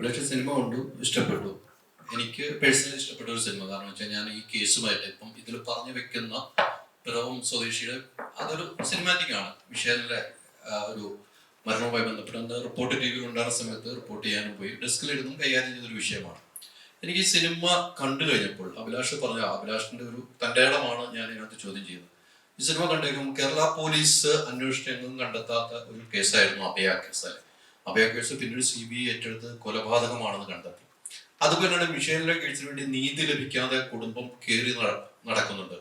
പക്ഷേ സിനിമ കണ്ടു, ഇഷ്ടപ്പെട്ടു. എനിക്ക് പേഴ്സണലി ഇഷ്ടപ്പെട്ട ഒരു സിനിമ. കാരണം വെച്ചാൽ ഞാൻ ഈ കേസുമായിട്ട് ഇപ്പം ഇതിൽ പറഞ്ഞു വെക്കുന്ന പിറവം സ്വദേശിയുടെ അതൊരു സിനിമാറ്റിക് ആണ്. മിഷേലിന്റെ ഒരു മരണവുമായി ബന്ധപ്പെട്ട റിപ്പോർട്ട് ടി വിയിൽ ഉണ്ടാകുന്ന സമയത്ത് റിപ്പോർട്ട് ചെയ്യാനും പോയി ഡെസ്കിലിരുന്നും കൈകാര്യം ചെയ്തൊരു വിഷയമാണ്. എനിക്ക് ഈ സിനിമ കണ്ടു കഴിഞ്ഞപ്പോൾ അഭിലാഷ് പറഞ്ഞ അഭിലാഷിന്റെ ഒരു തൻ്റെ ഇടമാണ് ഞാൻ ഇതിനകത്ത് ചോദ്യം ചെയ്യുന്നത്. ഈ സിനിമ കണ്ടേക്കും കേരള പോലീസ് അന്വേഷണങ്ങളും കണ്ടെത്താത്ത ഒരു കേസായിരുന്നു അഭയ കേസ്. അഭയ കേസ് പിന്നീട് CBI ഏറ്റെടുത്ത് കൊലപാതകമാണെന്ന് കണ്ടെത്തി. അതുപോലെയാണ് മിഷേലിന്റെ കേസിന് വേണ്ടി നീതി ലഭിക്കാതെ കുടുംബം കയറി നടക്കുന്നുണ്ട്.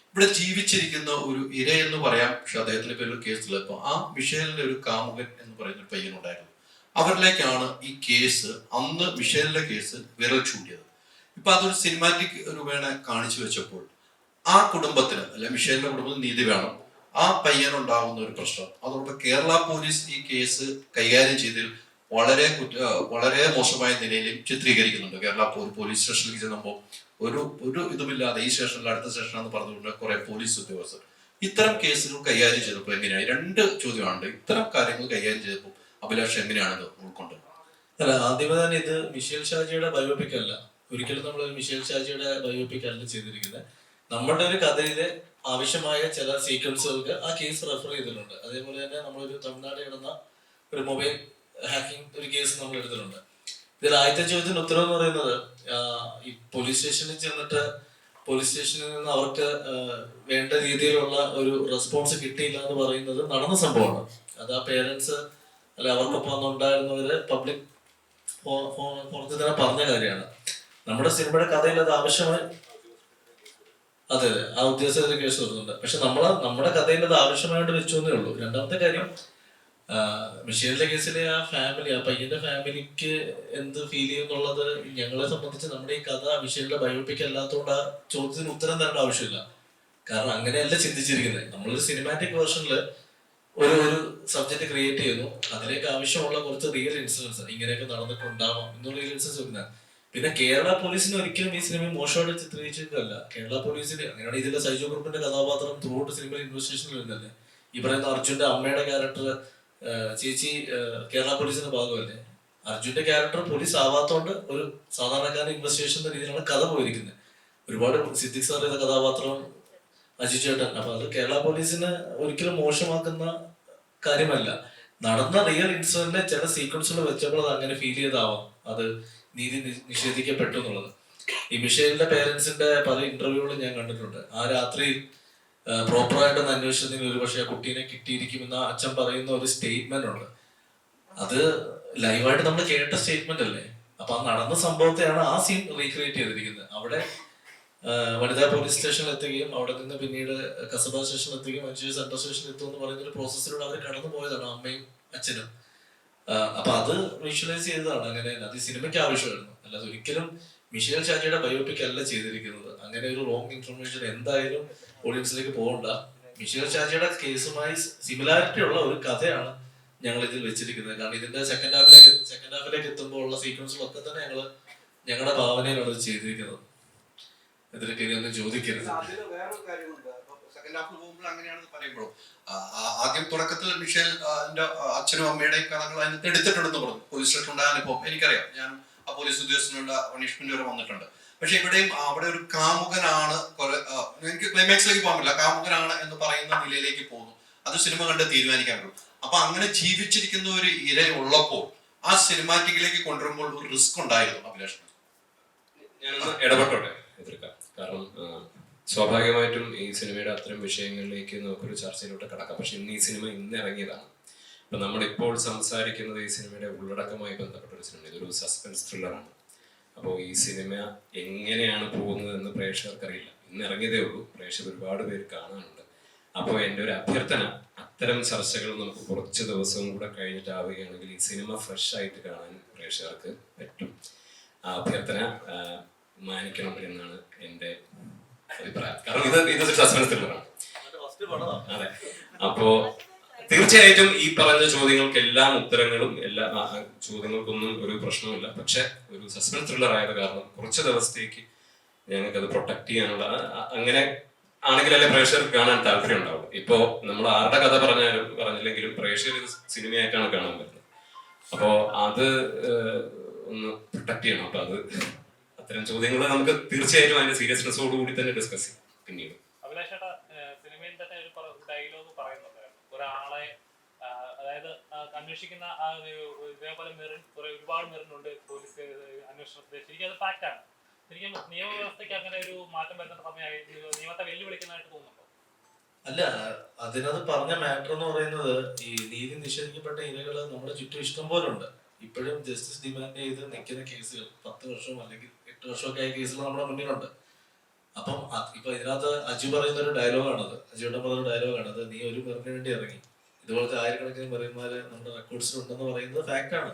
ഇവിടെ ജീവിച്ചിരിക്കുന്ന ഒരു ഇര എന്ന് പറയാം, പക്ഷെ അദ്ദേഹത്തിന്റെ പേരിൽ കേസില്ല. അപ്പൊ ആ മിഷേലിന്റെ ഒരു കാമുകൻ എന്ന് പറയുന്ന ഒരു പയ്യനുണ്ടായിരുന്നു. അവരിലേക്കാണ് ഈ കേസ്, അന്ന് മിഷേലിന്റെ കേസ് വിരൽ ചൂണ്ടിയത്. ഇപ്പൊ അതൊരു സിനിമാറ്റിക് രൂപേണ കാണിച്ചു വെച്ചപ്പോൾ ആ കുടുംബത്തിന് അല്ലെ മിഷേലിന്റെ കുടുംബത്തിന് നീതി വേണം. ആ പയ്യനുണ്ടാകുന്ന ഒരു പ്രശ്നം അതോടൊപ്പം കേരള പോലീസ് ഈ കേസ് കൈകാര്യം ചെയ്തതിൽ വളരെ മോശമായ നിലയിലും ചിത്രീകരിക്കുന്നുണ്ട്. കേരള പോലീസ് സ്റ്റേഷനിലേക്ക് ചെന്നപ്പോൾ ഒരു ഇതുമില്ലാതെ ഈ സ്റ്റേഷനിൽ അടുത്ത സ്റ്റേഷനാന്ന് പറഞ്ഞുകൊണ്ട് കുറെ പോലീസ് ഉദ്യോഗസ്ഥർ ഇത്തരം കേസുകൾ കൈകാര്യം ചെയ്തപ്പോൾ എങ്ങനെയാണ്? രണ്ട് ചോദ്യമാണ്. ഇത്തരം കാര്യങ്ങൾ കൈകാര്യം ചെയ്തപ്പോൾ അഭിലാഷ് എങ്ങനെയാണെന്ന് ഉൾക്കൊണ്ടത്? അല്ല, ആദ്യമേ തന്നെ ഇത് മിഷേൽ ഷാജിയുടെ ബയോപിക് അല്ല. ഒരിക്കലും നമ്മൾ മിഷേൽ ഷാജിയുടെ ബയോപിക് അല്ല ചെയ്തിരിക്കുന്നത്. നമ്മുടെ ഒരു കഥയിലെ ആവശ്യമായ ചില സീക്വൻസുകൾക്ക് ആ കേസ് റെഫർ ചെയ്തിട്ടുണ്ട്. അതേപോലെ തന്നെ നമ്മളൊരു തമിഴ്നാട് കിടന്ന ഒരു മൊബൈൽ ഹാക്കിംഗ് ഒരു കേസ് നമ്മൾ എടുത്തിട്ടുണ്ട്. ഇതിൽ ആദ്യത്തെ ചോദ്യത്തിന് ഉത്തരം എന്ന് പറയുന്നത്, ഈ പോലീസ് സ്റ്റേഷനിൽ ചെന്നിട്ട് പോലീസ് സ്റ്റേഷനിൽ നിന്ന് അവർക്ക് വേണ്ട രീതിയിലുള്ള ഒരു റെസ്പോൺസ് കിട്ടിയില്ല എന്ന് പറയുന്നത് നടന്ന സംഭവമാണ്. അത് ആ പേരൻസ് അല്ലെ അവർക്കൊപ്പം ഉണ്ടായിരുന്നവര് പബ്ലിക് പുറത്ത് തന്നെ പറഞ്ഞ കാര്യമാണ്. നമ്മുടെ സിനിമയുടെ കഥയിൽ അത് ആവശ്യമായി അതെ ആ ഉദ്യോഗസ്ഥരെ കേസ് വരുന്നുണ്ട്. പക്ഷെ നമ്മുടെ കഥയിൽ അത് ആവശ്യമായിട്ട് വെച്ചു എന്നേ ഉള്ളൂ. രണ്ടാമത്തെ കാര്യം, മിഷേലിന്റെ കേസിലെ ആ ഫാമിലി, ആ പയ്യന്റെ ഫാമിലിക്ക് എന്ത് ഫീൽ ചെയ്യുന്നുള്ളത് ഞങ്ങളെ സംബന്ധിച്ച് നമ്മുടെ ഈ കഥ മിഷേലിന്റെ ബയോപിക് അല്ലാത്തതുകൊണ്ട് ആ ചോദ്യത്തിന് ഉത്തരം തരേണ്ട ആവശ്യമില്ല. കാരണം അങ്ങനെയല്ല ചിന്തിച്ചിരിക്കുന്നത്. നമ്മളൊരു സിനിമാറ്റിക് വേർഷനിൽ ഒരു സബ്ജക്ട് ക്രിയേറ്റ് ചെയ്യുന്നു, അതിലേക്ക് ആവശ്യമുള്ള കുറച്ച് റിയൽ ഇൻസിഡൻസ് ഇങ്ങനെയൊക്കെ നടന്നിട്ടുണ്ടാവാം എന്നുള്ള റിയൽ ഇൻസിഡൻസ് വെക്കുന്നത്. പിന്നെ കേരള പോലീസിന് ഒരിക്കലും ഈ സിനിമ മോശമായിട്ട് ചിത്രീകരിച്ചിട്ടല്ല. കേരള പോലീസിന് അങ്ങനെയാണ് ഇതിലെ സൈജു ഗ്രൂപ്പിന്റെ കഥാപാത്രം ത്രൂഔട്ട് സിനിമയിൽ ഇൻവെസ്റ്റിഗേഷനിൽ വരുന്നല്ലേ. ഈ പറയുന്ന അർജുന്റെ അമ്മയുടെ ക്യാരക്ടർ ചേച്ചി കേരള പോലീസിന്റെ ഭാഗമല്ലേ. അർജുന്റെ ക്യാരക്ടർ പോലീസ് ആവാത്തോണ്ട് ഒരു സാധാരണക്കാരൻ ഇൻവെസ്റ്റിഗേഷൻ എന്ന രീതിയിലാണ് കഥ പോയിരിക്കുന്നത്. ഒരുപാട് സിദ്ദിഖ് സാർ ചെയ്ത കഥാപാത്രം, അജു ചേട്ടൻ. അപ്പൊ അത് കേരള പോലീസിന് ഒരിക്കലും മോശമാക്കുന്ന കാര്യമല്ല. നടന്ന റിയൽ ഇൻസിഡന്റിലെ ചില സീക്വൻസുകൾ വെച്ചപ്പോൾ അത് അങ്ങനെ ഫീൽ ചെയ്താവാം അത് നീതി നിഷേധിക്കപ്പെട്ടു എന്നുള്ളത്. ഈ മിഷേലിന്റെ പേരൻസിന്റെ പല ഇന്റർവ്യൂകളും ഞാൻ കണ്ടിട്ടുണ്ട്. ആ രാത്രി പ്രോപ്പറായിട്ടൊന്ന് അന്വേഷിച്ചതിന് ഒരു പക്ഷേ ആ കുട്ടീനെ കിട്ടിയിരിക്കുമെന്ന് അച്ഛൻ പറയുന്ന ഒരു സ്റ്റേറ്റ്മെന്റ് ഉണ്ട്. അത് ലൈവായിട്ട് നമ്മൾ കേട്ട സ്റ്റേറ്റ്മെന്റ് അല്ലേ. അപ്പൊ ആ നടന്ന സംഭവത്തെയാണ് ആ സീൻ റീക്രിയേറ്റ് ചെയ്തിരിക്കുന്നത്. അവിടെ വനിതാ പോലീസ് സ്റ്റേഷനിൽ എത്തുകയും അവിടെ നിന്ന് പിന്നീട് കസബ സ്റ്റേഷനിൽ എത്തുകയും മഞ്ചേരി സെൻട്രൽ സ്റ്റേഷനിൽ എത്തും എന്ന് പറയുന്ന ഒരു പ്രോസസ്സിലൂടെ അവർ കടന്നു പോയതാണ് അമ്മയും അച്ഛനും. അപ്പൊ അത് വിഷ്വലൈസ് ചെയ്തതാണ്. അങ്ങനെ അത് സിനിമയ്ക്ക് ആവശ്യമായിരുന്നു. അല്ലാതെ ഒരിക്കലും മിഷേൽ ഷാജിയുടെ ബയോപിക് അല്ല ചെയ്തിരിക്കുന്നത്. അങ്ങനെ ഒരു റോങ് ഇൻഫർമേഷൻ എന്തായാലും ഓഡിയൻസിലേക്ക് പോകണ്ട. മിഷേൽ ഷാജിയുടെ കേസുമായി സിമിലാരിറ്റി ഉള്ള ഒരു കഥയാണ് ഞങ്ങൾ ഇതിൽ വെച്ചിരിക്കുന്നത്. കാരണം ഇതിന്റെ സെക്കൻഡ് ഹാഫിലേക്ക് എത്തുമ്പോൾ ഉള്ള സീക്വൻസുകളൊക്കെ തന്നെ ഞങ്ങളുടെ ഭാവനയിലാണ് ഇത് ചെയ്തിരിക്കുന്നത്. ഇതിലേക്ക് ഇനിയൊന്നും ചോദിക്കരുത്. ആദ്യം തുടക്കത്തിൽ മിഷേൽ അച്ഛനും അമ്മയുടെയും കഥകൾ അതിനകത്ത് എടുത്തിട്ടുണ്ടെന്ന് പറഞ്ഞു. പോലീസ് സ്റ്റേഷൻ ഉണ്ടാകാനിപ്പോ എനിക്കറിയാം, ഞാൻ ആ പോലീസ് ഉദ്യോഗസ്ഥനുള്ള പണിഷ്മെന്റ് വരെ വന്നിട്ടുണ്ട്. പക്ഷെ ഇവിടെയും അവിടെ ഒരു കാമുകനാണ്, എനിക്ക് ക്ലൈമാക്സിലേക്ക് പോകാൻ പറ്റില്ല, കാമുകനാണ് എന്ന് പറയുന്ന നിലയിലേക്ക് പോകുന്നു. അത് സിനിമ കണ്ട് തീരുമാനിക്കാൻ പറ്റും. അപ്പൊ അങ്ങനെ ജീവിച്ചിരിക്കുന്ന ഒരു ഇര ഉള്ളപ്പോൾ ആ സിനിമാറ്റിക്കിലേക്ക് കൊണ്ടുവരുമ്പോൾ ഒരു റിസ്ക് ഉണ്ടായിരുന്നു അഭിലാഷ്. ഞാനൊന്ന് ഇടപെട്ടോട്ടെ എതിർക്കാം. കാരണം സ്വാഭാവികമായിട്ടും ഈ സിനിമയുടെ അത്തരം വിഷയങ്ങളിലേക്ക് നമുക്കൊരു ചർച്ചയിലോട്ട് കടക്കാം. പക്ഷെ ഈ സിനിമ ഇന്ന് ഇറങ്ങിയതാണ്. അപ്പൊ നമ്മളിപ്പോൾ സംസാരിക്കുന്നത് ഈ സിനിമയുടെ ഉള്ളടക്കമായി ബന്ധപ്പെട്ട ഒരു സിനിമ. ഇതൊരു സസ്പെൻസ് ത്രില്ലറാണ്. അപ്പോൾ ഈ സിനിമ എങ്ങനെയാണ് പോകുന്നത് എന്ന് പ്രേക്ഷകർക്കറിയില്ല. ഇന്ന് ഇറങ്ങിയതേ ഉള്ളൂ, പ്രേക്ഷകർ ഒരുപാട് പേര് കാണാനുണ്ട്. അപ്പോൾ എൻ്റെ ഒരു അഭ്യർത്ഥന, അത്തരം ചർച്ചകൾ നമുക്ക് കുറച്ച് ദിവസവും കൂടെ കഴിഞ്ഞിട്ടാവുകയാണെങ്കിൽ ഈ സിനിമ ഫ്രഷ് ആയിട്ട് കാണാൻ പ്രേക്ഷകർക്ക് പറ്റും. ആ അഭ്യർത്ഥന മാനിക്കണം എന്നാണ് എൻ്റെ അഭിപ്രായം. കാരണം ഇതൊരു സസ്പെൻസ് ത്രില്ലറാണ്. അതെ. അപ്പോ തീർച്ചയായിട്ടും ഈ പറഞ്ഞ ചോദ്യങ്ങൾക്കെല്ലാം ഉത്തരങ്ങളും എല്ലാ ചോദ്യങ്ങൾക്കൊന്നും ഒരു പ്രശ്നവുമില്ല. പക്ഷെ ഒരു സസ്പെൻസ് ത്രില്ലർ ആയത് കാരണം കുറച്ച് ദിവസത്തേക്ക് ഞങ്ങൾക്ക് അത് പ്രൊട്ടക്ട് ചെയ്യാനുള്ള, അങ്ങനെ ആണെങ്കിലല്ലേ പ്രേക്ഷകർക്ക് കാണാൻ താല്പര്യം ഉണ്ടാവും. ഇപ്പോ നമ്മൾ ആരുടെ കഥ പറഞ്ഞില്ലെങ്കിലും പ്രേക്ഷകർ ഇത് സിനിമയായിട്ടാണ് കാണാൻ പറ്റുന്നത്. അപ്പോ അത് ഒന്ന് പ്രൊട്ടക്ട് ചെയ്യണം. അപ്പൊ അത് അത്തരം ചോദ്യങ്ങൾ നമുക്ക് തീർച്ചയായിട്ടും അതിന്റെ സീരിയസ്നെസ്സോട് കൂടി തന്നെ ഡിസ്കസ് ചെയ്യും പിന്നീട്. അഭിലാഷേട്ടാ, സിനിമയിൽ തന്നെ ഒരു ഡയലോഗ് പറയുന്നുണ്ടായിരുന്നു, ഒരാളെ അതായത് അന്വേഷിക്കുന്ന ഇതേപോലെ ഒരുപാട് മെറിനുണ്ട് പോലീസ് അന്വേഷണത്തിൽ. ശരിക്കും അത് ഫാക്റ്റാണ്. ശരിക്കും നിയമവ്യവസ്ഥയ്ക്ക് അങ്ങനെ ഒരു മാറ്റം വരുന്ന സമയമായി നിയമത്തെ വെല്ലുവിളിക്കുന്നതായിട്ട് തോന്നുന്നുണ്ടോ? അല്ല, അതിനകത്ത് പറഞ്ഞ മാറ്റർ എന്ന് പറയുന്നത് ഈ നീതി നിഷേധിക്കപ്പെട്ട ഇരകൾ നമ്മുടെ ചുറ്റും ഇഷ്ടം പോലെ ഉണ്ട്. ഇപ്പോഴും ജസ്റ്റിസ് ഡിമാൻഡ് ചെയ്ത് നിൽക്കുന്ന കേസുകൾ 10 വർഷവും അല്ലെങ്കിൽ 8 വർഷമൊക്കെ ആയ കേസുകൾ നമ്മുടെ മുന്നിലുണ്ട്. അപ്പം ഇപ്പൊ ഇതിനകത്ത് അജു പറയുന്ന ഒരു ഡയലോഗാണത്, അജുയുടെ പറഞ്ഞ ഡയലോഗാണത്, നീ ഒരു മെറിന് വേണ്ടി ഇറങ്ങി, ഇതുപോലത്തെ ആയിരക്കണക്കിന് മെറിന്മാര് നമ്മുടെ റെക്കോർഡ്സിൽ ഉണ്ടെന്ന് പറയുന്നത് ഫാക്റ്റാണ്.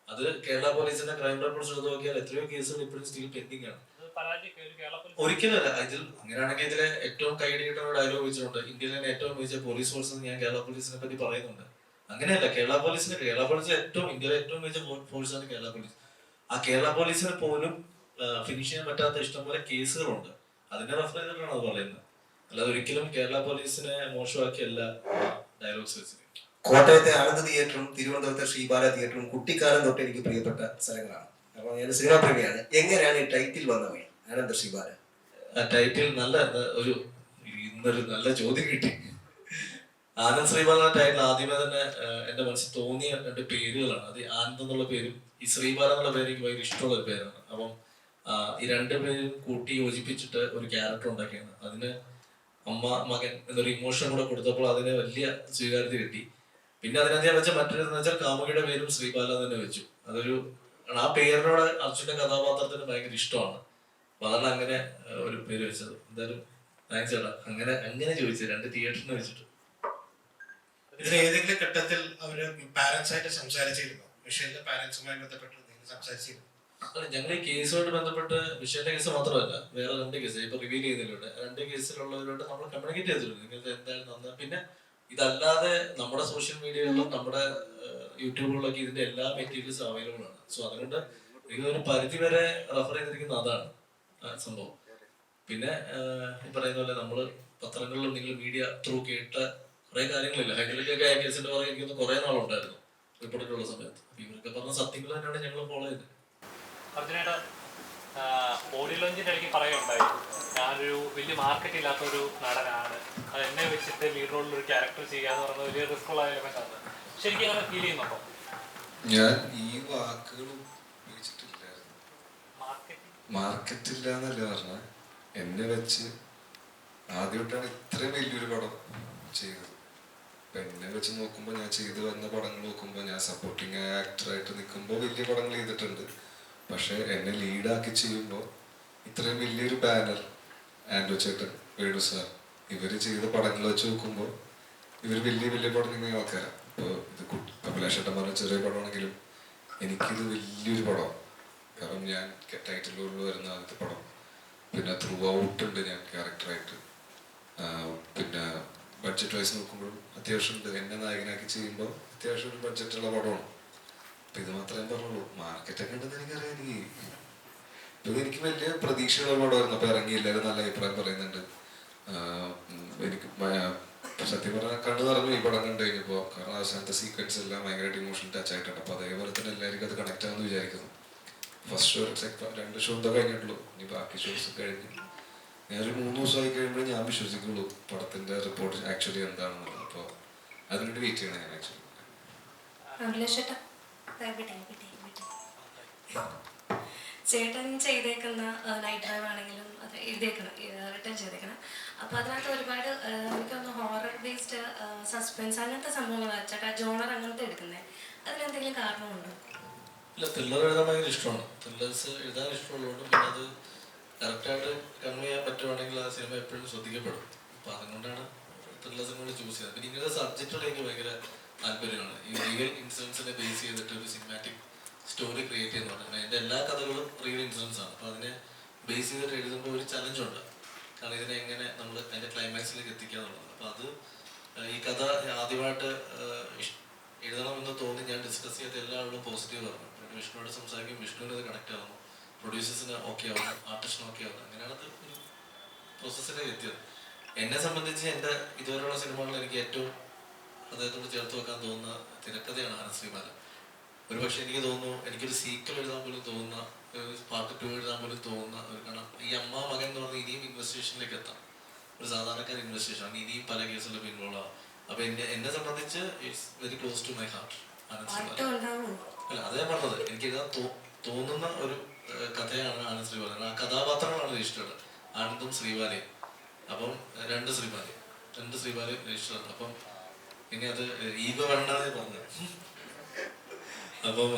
അത് കേരള പോലീസിന്റെ ക്രൈം റെക്കോർഡ്സ് എടുത്ത് നോക്കിയാൽ എത്രയോ കേസുകൾ ഇപ്പോഴും സ്റ്റിൽ പെൻഡിങ് ആണ്. ഒരിക്കലല്ല. ഇതിൽ അങ്ങനെയാണെങ്കിൽ ഇതിലെ ഏറ്റവും കൈയടി കിട്ടുന്ന ഡയലോഗ് വെച്ചിട്ടുണ്ട്, ഇന്ത്യയിലെ ഏറ്റവും മികച്ച പോലീസ് ഫോഴ്സ് ഞാൻ കേരള പോലീസിനെ പറ്റി പറയുന്നുണ്ട്. അങ്ങനെയല്ല, കേരള പോലീസിലെ ഇന്ത്യയിലെ ഏറ്റവും മികച്ച ഫോഴ്സാണ് കേരള പോലീസ്. ആ കേരള പോലീസിനെ പോലും ഫിനിഷ് ചെയ്യാൻ പറ്റാത്ത ഇഷ്ടംപോലെ കേസുകളുണ്ട്. അതിനെ റെഫർ ചെയ്തിട്ടാണ് അത് പറയുന്നത്. അല്ലാതെ ഒരിക്കലും കേരള പോലീസിനെ മോശമാക്കിയല്ല ഡയലോഗ്സ് വെച്ചത്. കോട്ടയത്തെ ആനന്ദ് തിയേറ്ററും തിരുവനന്തപുരത്തെ ശ്രീബാല തിയേറ്ററും കുട്ടിക്കാലം തൊട്ട് എനിക്ക് പ്രിയപ്പെട്ട സ്ഥലങ്ങളാണ്. അപ്പോൾ ഞാൻ സിനിമാ പ്രേമിയാണ്. എങ്ങനെയാണ് ഈ ടൈറ്റിൽ വന്നത് ആനന്ദ് ശ്രീബാല? ടൈറ്റിൽ ഇന്നൊരു നല്ല ചോദ്യം കിട്ടി. ആനന്ദ് ശ്രീബാല ടൈറ്റിൽ ആദ്യമേ തന്നെ എന്റെ മനസ്സിൽ തോന്നിയ 2 പേരുകളാണ്. അത് ആനന്ദ് എന്നുള്ള പേരും ഈ ശ്രീബാല എന്നുള്ള പേര് എനിക്ക് ഭയങ്കര ഇഷ്ടമുള്ള ഒരു പേരാണ്. അപ്പം ഈ 2 പേരും കൂട്ടി യോജിപ്പിച്ചിട്ട് ഒരു ക്യാരക്ടർ ഉണ്ടാക്കിയാണ്. അതിന് അമ്മ മകൻ എന്നൊരു ഇമോഷൻ കൂടെ കൊടുത്തപ്പോൾ അതിന് വലിയ സ്വീകാര്യത കിട്ടി. പിന്നെ അതിനകത്ത് ഞാൻ വെച്ച മറ്റൊരു വെച്ചാൽ കാമുകിയുടെ പേരും ശ്രീബാല തന്നെ വെച്ചു. ആ പേരിനോട് അർജുന്റെ കഥാപാത്രത്തിന് ഭയങ്കര ഇഷ്ടമാണ്. അപ്പൊ അതാണ് അങ്ങനെ ഒരു പേര് വെച്ചത്. എന്തായാലും താങ്ക്സ് ചേട്ടാ, അങ്ങനെ ചോദിച്ചത് 2 തിയേറ്ററിന് വെച്ചിട്ട്. ഇതിന് ഏതെങ്കിലും ഘട്ടത്തിൽ അവര് പാരന്റ്സ് ആയിട്ട് സംസാരിച്ചിരുന്നു? മിഷേലിന്റെ പാരന്റ്സുമായി ബന്ധപ്പെട്ട് സംസാരിച്ചിരുന്നു? ഞങ്ങൾ ഈ കേസുമായിട്ട് ബന്ധപ്പെട്ട് മിഷേലിന്റെ കേസ് മാത്രമല്ല, വേറെ 2 കേസ് ഇപ്പൊ റിവീൽ ചെയ്യുന്നതിലൂടെ 2 കേസിലുള്ളവരോട് നമ്മൾ കമ്മ്യൂണിക്കേറ്റ് ചെയ്തിട്ടുണ്ട്. നിങ്ങൾക്ക് എന്തായാലും പിന്നെ ഇതല്ലാതെ നമ്മുടെ സോഷ്യൽ മീഡിയകളിലും നമ്മുടെ യൂട്യൂബുകളിലൊക്കെ ഇതിന്റെ എല്ലാ മെറ്റീരിയൽസും അവൈലബിൾ ആണ്. സോ അതുകൊണ്ട് എനിക്ക് ഒരു പരിധി വരെ റെഫർ ചെയ്തിരിക്കുന്ന അതാണ് സംഭവം. പിന്നെ ഈ പറയുന്ന പോലെ നമ്മള് പത്രങ്ങളിലും നിങ്ങൾ മീഡിയ ത്രൂ കേട്ട കുറെ കാര്യങ്ങളില്ല. ഹൈദരാലിക്കൊക്കെ ആ കേസിന്റെ പുറകെ എനിക്കൊന്ന് കുറെ നാളുണ്ടായിരുന്നു റിപ്പോർട്ടിലുള്ള സമയത്ത്. ഇവരൊക്കെ പറഞ്ഞ സത്യങ്ങൾ തന്നെയാണ് ഞങ്ങൾ ഫോളോ ചെയ്തത്. അർജുനേട്ടാ, ഓഡിയോ ലോഞ്ചിന്റെ ഇടയ്ക്ക് പറയുണ്ടായി, ഞാനൊരു വലിയ മാർക്കറ്റ് ഇല്ലാത്ത ഒരു നടനാണ്, അത് എന്നെ വെച്ചിട്ട് ലീഡ് റോളിൽ ഒരു ക്യാരക്ടർ ചെയ്യാന്ന് പറയുന്നത് വലിയ റിസ്ക് ഉള്ള എലമെന്റ് ആണ്. ശരിക്കും അങ്ങനെ ഫീൽ ചെയ്യുന്നുണ്ടോ? ഞാൻ ഈ വാക്കുകൾ ഉപയോഗിച്ചിട്ടില്ലായിരുന്നു. മാർക്കറ്റ് ഇല്ല എന്നല്ല പറഞ്ഞ, എന്നെ വെച്ച് ആദ്യമായിട്ടാണ് ഇത്രയും വലിയൊരു പടം ചെയ്തത്. അപ്പൊ എന്നെ വെച്ച് നോക്കുമ്പോൾ ഞാൻ ചെയ്തു വന്ന പടങ്ങൾ നോക്കുമ്പോൾ ഞാൻ സപ്പോർട്ടിങ് ആക്ടറായിട്ട് നിൽക്കുമ്പോൾ വലിയ പടങ്ങൾ ചെയ്തിട്ടുണ്ട്. പക്ഷെ എന്നെ ലീഡാക്കി ചെയ്യുമ്പോൾ ഇത്രയും വലിയൊരു ബാനർ ആൻഡ്രൂ ചേട്ടൻ, വേണു സാർ ഇവര് ചെയ്ത പടങ്ങൾ വെച്ച് നോക്കുമ്പോൾ ഇവർ വലിയ വലിയ പടം ചെയ്യുന്ന ആൾക്കാരാണ്. ഇപ്പോൾ ഇത് അഭിലാഷ് ചേട്ടൻ പറഞ്ഞ ചെറിയ പടമാണെങ്കിലും എനിക്കിത് വലിയൊരു പടമാണ്. കാരണം ഞാൻ ടൈറ്റിൽ റോളിൽ വരുന്ന ആദ്യത്തെ പടം. പിന്നെ ത്രൂ ഔട്ട് ഉണ്ട് ഞാൻ ക്യാരക്ടറായിട്ട്. പിന്നെ ബഡ്ജറ്റ് വൈസ് നോക്കുമ്പോഴും അത്യാവശ്യം ഉണ്ട്. എന്നെ നായകനാക്കി ചെയ്യുമ്പോൾ അത്യാവശ്യം ഒരു ബഡ്ജറ്റുള്ള പടമാണ്. അപ്പൊ ഇത് മാത്രമേ പറഞ്ഞുള്ളൂ. മാർക്കറ്റൊക്കെ ഉണ്ടെന്ന് എനിക്കറിയാം. എനിക്ക് വലിയ പ്രതീക്ഷയുള്ള പടമായിരുന്നു. അപ്പൊ ഇറങ്ങി എല്ലാവരും നല്ല അഭിപ്രായം പറയുന്നുണ്ട്. എനിക്ക് സത്യം പറഞ്ഞാൽ കണ്ടു നിറഞ്ഞു ഈ പടം കണ്ടു കഴിഞ്ഞപ്പോ. കാരണം അവസാനത്തെ സീക്വൻസ് എല്ലാം ഭയങ്കരമായിട്ട് ഇമോഷണൽ ടച്ച് ആയിട്ടുണ്ട്. അപ്പൊ അതേപോലെ തന്നെ എല്ലാവർക്കും അത് കണക്ട് ആണെന്ന് വിചാരിക്കുന്നു. ഫസ്റ്റ് ഷോ 2 ഷോ എന്താ കഴിഞ്ഞിട്ടുള്ളൂ. ഇനി ബാക്കി ഷോസ് കഴിഞ്ഞ് ഞാനൊരു 3 ദിവസമായി കഴിയുമ്പോഴേ ഞാൻ വിശ്വസിക്കുള്ളൂ പടത്തിന്റെ റിപ്പോർട്ട് ആക്ച്വലി എന്താണെന്നുള്ളത്. അപ്പോൾ അതിനുവേണ്ടി വെയിറ്റ് ചെയ്യണം ഞാൻ ആക്ച്വലി. ചേട്ടൻ ചെയ്തേക്കുന്ന നൈറ്റ് ഡ്രൈവ് ആണെങ്കിലും അത് റിട്ടേൺ ചെയ്തേക്കണം. അപ്പോൾ അതിനകത്ത് ഒരുപാട് എനിക്കൊന്ന് ഹോറർ ബേസ്ഡ് സസ്പെൻസ് അങ്ങനത്തെ സംഭവങ്ങൾ ചേട്ടാ ജോണർ അങ്ങനത്തെ എടുക്കുന്നത്, അതിനെന്തെങ്കിലും കാരണമുണ്ടോ? ഇല്ല, ത്രില്ലർ എഴുതാൻ ഭയങ്കര ഇഷ്ടമാണ്. ത്രില്ലേഴ്സ് എഴുതാൻ ഇഷ്ടമുള്ളതുകൊണ്ട് പിന്നെ അത് കറക്റ്റായിട്ട് കൺവേ ചെയ്യാൻ പറ്റുവാണെങ്കിൽ ആ സിനിമ എപ്പോഴും ശ്രദ്ധിക്കപ്പെടും. അപ്പോൾ അതുകൊണ്ടാണ് ത്രില്ലേഴ്സും കൂടി ചൂസ് ചെയ്തത്. പിന്നെ ഇങ്ങനത്തെ സബ്ജക്റ്റുകൾ എനിക്ക് ഭയങ്കര താല്പര്യമാണ്. ഈ റിയൽ ഇൻസിഡൻസിനെ ബേസ് ചെയ്തിട്ട് ഒരു സിനിമാറ്റിക് സ്റ്റോറി ക്രിയേറ്റ് ചെയ്യുന്ന പറഞ്ഞാൽ എൻ്റെ എല്ലാ കഥകളും റിയൽ ഇൻസിഡൻസ് ആണ്. അപ്പോൾ അതിനെ ബേസ് ചെയ്തിട്ട് എഴുതുമ്പോൾ ഒരു ചലഞ്ചുണ്ട്. കാരണം ഇതിനെ എങ്ങനെ നമ്മൾ അതിൻ്റെ ക്ലൈമാക്സിലേക്ക് എത്തിക്കുക എന്നുള്ളത്. അപ്പോൾ അത് ഈ കഥ ആദ്യമായിട്ട് എഴുതണമെന്ന് തോന്നി ഞാൻ ഡിസ്കസ് ചെയ്ത എല്ലാവരും പോസിറ്റീവ് പറഞ്ഞു. വിഷ്ണുവോട് സംസാരിക്കും, വിഷ്ണുവിന് അത് കണക്ട് ആവുന്നു, പ്രൊഡ്യൂസേഴ്സിന് ഓക്കെ ആവുന്നു, ആർട്ടിസ്റ്റിന് ഓക്കെ ആവുന്നു. അങ്ങനെയാണ് അത് ഒരു പ്രോസസ്സിലേക്ക് എത്തിയത്. എന്നെ സംബന്ധിച്ച് എൻ്റെ ഇതുവരെയുള്ള സിനിമകളിൽ എനിക്ക് ഏറ്റവും അദ്ദേഹത്തോട് ചേർത്ത് വെക്കാൻ തോന്നുന്ന തിരക്കഥയാണ് ആനന്ദ് ശ്രീബാല. ഒരുപക്ഷെ എനിക്ക് തോന്നുന്നു എനിക്കൊരു സീക്വൽ എഴുതാൻ പോലും തോന്നുന്ന, പാർട്ട് 2 എഴുതാൻ പോലും തോന്നുന്ന ഒരു, കാരണം ഈ അമ്മ മകൻ എന്ന് പറഞ്ഞാൽ ഇനിയും ഇൻവെസ്റ്റിഗേഷനിലേക്ക് എത്താം. ഒരു സാധാരണക്കാർ ഇൻവെസ്റ്റിഗേഷൻ ആണ്, ഇനിയും പല കേസുകളിലും ഇൻവോൾവ് ആവും. അപ്പൊ എന്നെ സംബന്ധിച്ച് it's very close to my heart. അല്ല, അത് ഞാൻ പറഞ്ഞത്, എനിക്ക് എഴുതാൻ തോന്നുന്ന ഒരു കഥയാണ് ആനന്ദ് ശ്രീബാലൻ. ആ കഥാപാത്രങ്ങളാണ് രജിസ്റ്റേർഡ്, ആനന്ദും ശ്രീബാലയും. അപ്പം രണ്ട് ശ്രീബാലയും രജിസ്റ്റേർഡ്. അപ്പം ഇനി അത് ഈഗോ വേണ്ടാതെ പറഞ്ഞത്. അപ്പം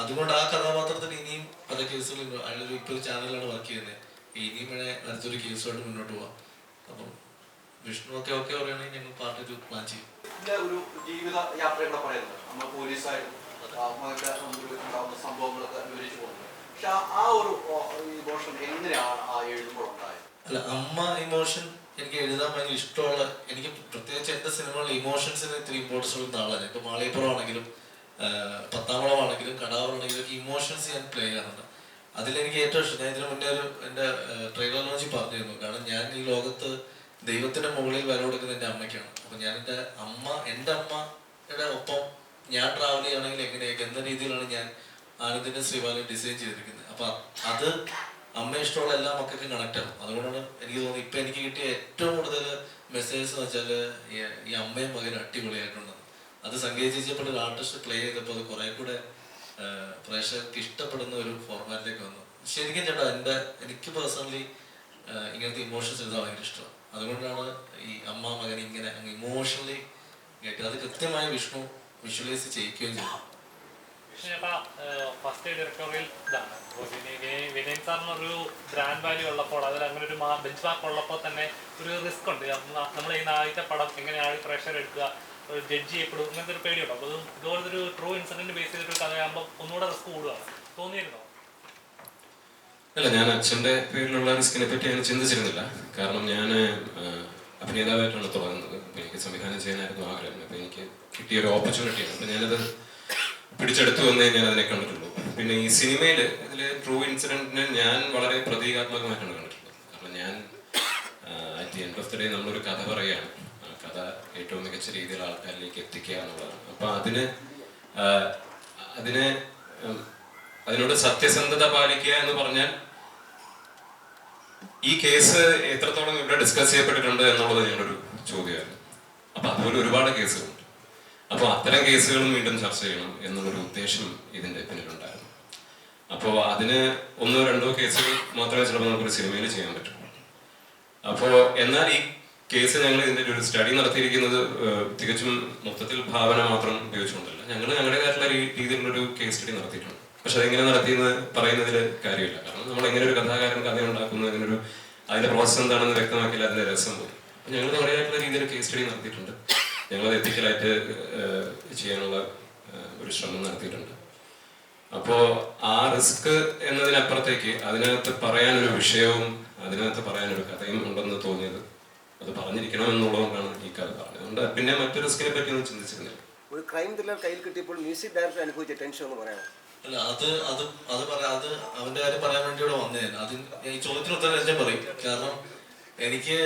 അതുകൊണ്ട് ആ കഥാപാത്രത്തിന് ഇനിയും പല കേസുകളും, അയാളൊരു ഇപ്പോൾ ചാനലിലാണ് വർക്ക് ചെയ്യുന്നത്, ഇനിയും വേണേ അടുത്തൊരു കേസുമായിട്ട് മുന്നോട്ട് പോവാം. അപ്പം വിഷ്ണു ഒക്കെ പറയുകയാണെങ്കിൽ ഞങ്ങൾ പാർട്ട് 2 പ്ലാൻ ചെയ്യും. ഒരു ജീവിത യാത്രയുടെ പറയുന്നത് നമ്മൾ പോലീസായിരുന്നു, മകന്റെ ഉണ്ടാകുന്ന സംഭവങ്ങളൊക്കെ വിവരിച്ചു പോകുന്നത്. പക്ഷെ ആ ഒരു ഇമോഷൻ എങ്ങനെയാണ് ആ എഴുതുമ്പോൾ ഉണ്ടായത്? അല്ല, അമ്മ ഇമോഷൻ എനിക്ക് എഴുതാൻ ഭയങ്കര ഇഷ്ടമുള്ള, എനിക്ക് പ്രത്യേകിച്ച് എൻ്റെ സിനിമകളിൽ ഇമോഷൻസിന് ഇത്തിരി ഇമ്പോർട്ടൻസ് കൊടുക്കുന്ന ആളാണ്. ഇപ്പൊ മാളികപ്പുറം ആണെങ്കിലും പത്താംകുളം ആണെങ്കിലും കടാവറാണെങ്കിലും ഇമോഷൻസ് ഞാൻ പ്ലേ ചെയ്യാറുണ്ട്. അതിലെനിക്ക് ഏറ്റവും ഇഷ്ടം, ഞാൻ ഇതിനു മുന്നേ എൻ്റെ ട്രെയിലർ ലോഞ്ചിൽ പറഞ്ഞിരുന്നു, കാരണം ഞാൻ ഈ ലോകത്ത് ദൈവത്തിന്റെ മുകളിൽ വില കൊടുക്കുന്നത് എൻ്റെ അമ്മയ്ക്കാണ്. അപ്പൊ ഞാൻ എൻ്റെ അമ്മയുടെ ഒപ്പം ഞാൻ ട്രാവൽ ചെയ്യുകയാണെങ്കിൽ എങ്ങനെയൊക്കെ എന്ന രീതിയിലാണ് ഞാൻ ആനന്ദിന്റെ ശ്രീബാലൻ ഡിസൈൻ ചെയ്തിരിക്കുന്നത്. അപ്പൊ അത് അമ്മ ഇഷ്ടമുള്ള എല്ലാ മക്കൾക്കും കണക്ട് ആവും. അതുകൊണ്ടാണ് എനിക്ക് തോന്നുന്നത് ഇപ്പൊ എനിക്ക് കിട്ടിയ ഏറ്റവും കൂടുതൽ മെസ്സേജസ് എന്ന് വെച്ചാൽ ഈ അമ്മയും മകനും അടിപൊളിയായിട്ടുണ്ടെന്ന്. അത് സംഗീതിച്ചപ്പോൾ ഒരു ആർട്ടിസ്റ്റ് പ്ലേ ചെയ്തപ്പോൾ അത് കുറെ കൂടെ പ്രേക്ഷകർക്ക് ഇഷ്ടപ്പെടുന്ന ഒരു ഫോർമാറ്റിലേക്ക് വന്നു. ശരിക്കും ചേട്ടാ, എനിക്ക് പേഴ്സണലി ഇങ്ങനത്തെ ഇമോഷൻസ് എഴുതാൻ ഭയങ്കര ഇഷ്ടമാണ്. അതുകൊണ്ടാണ് ഈ അമ്മ മകൻ ഇങ്ങനെ ഇമോഷണലി കേട്ടത്. അത് കൃത്യമായി വിഷ്ണു വിഷ്വലൈസ് ചെയ്യിക്കുകയും ചെയ്തു. ഫസ്റ്റ് ഡയറക്ടോറിയൽ ഇതാണ് വിനയൻ സാറിനൊരു ബ്രാൻഡ് വാല്യൂ ഉള്ളപ്പോൾ, അതിൽ അങ്ങനെ ഒരു ബെഞ്ച് മാർക്ക് ഉള്ളപ്പോൾ തന്നെ ഒരു റിസ്ക് ഉണ്ട്. നമ്മൾ ഈ ആദ്യത്തെ പടം എങ്ങനെയാണ് പ്രഷർ എടുക്കുക, ജഡ്ജ് ചെയ്യപ്പെടും, ഇങ്ങനത്തെ ഒരു പേടിയുണ്ടോ? അപ്പോൾ ഇതുപോലത്തെ ഒരു ട്രൂ ഇൻസിഡന്റ് ബേസ് ചെയ്തിട്ട് കഥയാകുമ്പോൾ ഒന്നുകൂടെ റിസ്ക് കൂടുകയാണ്, തോന്നിയിരുന്നോ? അല്ല, ഞാൻ അച്ഛൻ്റെ പേരിലുള്ള റിസ്കിനെ പറ്റി അങ്ങനെ ചിന്തിച്ചിരുന്നില്ല. കാരണം ഞാൻ അഭിനേതാവായിട്ടാണ് തുടങ്ങുന്നത്. അപ്പം എനിക്ക് സംവിധാനം ചെയ്യാനായിരുന്നു ആഗ്രഹം. അപ്പം എനിക്ക് കിട്ടിയൊരു ഓപ്പർച്യൂണിറ്റിയാണ്. അപ്പം ഞാനത് പിടിച്ചെടുത്തു എന്നേ ഞാൻ അതിനെ കണ്ടിട്ടുള്ളൂ. പിന്നെ ഈ സിനിമയിൽ ഇതിൽ ട്രൂ ഇൻസിഡൻറ്റിനെ ഞാൻ വളരെ പ്രതീകാത്മകമായിട്ടാണ് കണ്ടിട്ടുള്ളത്. കാരണം ഞാൻ at the end of the day നമ്മളൊരു കഥ പറയുകയാണ്. ആ കഥ ഏറ്റവും മികച്ച രീതിയിൽ ആൾക്കാരിലേക്ക് എത്തിക്കുക എന്നുള്ളതാണ്. അപ്പം അതിനോട് സത്യസന്ധത പാലിക്കുക എന്ന് പറഞ്ഞാൽ ഈ കേസ് എത്രത്തോളം ഇവിടെ ഡിസ്കസ് ചെയ്യപ്പെട്ടിട്ടുണ്ട് എന്നുള്ളത് ഞങ്ങളൊരു ചോദ്യമായിരുന്നു. അപ്പൊ അതുപോലെ ഒരുപാട് കേസുകളുണ്ട്. അപ്പോൾ അത്തരം കേസുകളും വീണ്ടും ചർച്ച ചെയ്യണം എന്നുള്ളൊരു ഉദ്ദേശം ഇതിന്റെ പിന്നിലുണ്ടായിരുന്നു. അപ്പോൾ അതിന് 1-2 കേസുകൾ മാത്രമേ ചിലപ്പോൾ നമുക്കൊരു സിനിമയിൽ ചെയ്യാൻ പറ്റൂ. അപ്പോൾ എന്നാൽ ഈ കേസ് ഞങ്ങൾ ഇതിന്റെ ഒരു സ്റ്റഡി നടത്തിയിരിക്കുന്നത് തികച്ചും മൊത്തത്തിൽ ഭാവന മാത്രം ഉപയോഗിച്ചുകൊണ്ടല്ല. ഞങ്ങൾ ഞങ്ങളുടേതായിട്ടുള്ള രീതിയിലുള്ളൊരു കേസ് സ്റ്റഡി നടത്തിയിട്ടുണ്ട്. പക്ഷെ അതെങ്ങനെ നടത്തിയെന്ന് പറയുന്നതിൽ കാര്യമില്ല. കാരണം നമ്മൾ എങ്ങനെ ഒരു കഥാകാരൻ കഥ ഉണ്ടാക്കുന്നു, എങ്ങനൊരു അതിന്റെ പ്രോസസ് എന്താണെന്ന് വ്യക്തമാക്കില്ല അതിന്റെ രസം പോലും. ഞങ്ങൾ നമ്മുടേതായിട്ടുള്ള രീതിയിൽ കേസ് സ്റ്റഡി നടത്തിയിട്ടുണ്ട്. ഞങ്ങളത് എത്തിക്കലായിട്ട് ചെയ്യാനുള്ള ഒരു ശ്രമം നടത്തിയിട്ടുണ്ട്. അപ്പോൾ ആ റിസ്ക് എന്നതിനപ്പുറത്തേക്ക് അതിനകത്ത് പറയാനൊരു വിഷയവും അതിനകത്ത് പറയാനൊരു കഥയും ഉണ്ടെന്ന് തോന്നിയത് അത് പറഞ്ഞിരിക്കണം എന്നുള്ളതുകൊണ്ടാണ് ഈ കഥ പറഞ്ഞത്. അതുകൊണ്ട് പിന്നെ മറ്റു റിസ്കിനെ പറ്റി ഒന്നും ചിന്തിച്ചിരുന്നില്ല. ഒരു ക്രൈം ത്രില്ലർ കയ്യിൽ കിട്ടിയപ്പോൾ മ്യൂസിക് ഡയറക്ടർ അനുഭവിച്ച ടെൻഷൻ എന്ന് പറയാമോ? അല്ല, അത് അവന്റെ കാര്യം പറയാൻ വേണ്ടി ഇവിടെ വന്നതാണ്. അത് ഈ ചോദ്യത്തിന് ഉത്തരം രഞ്ജൻ പറയും. കാരണം എനിക്ക്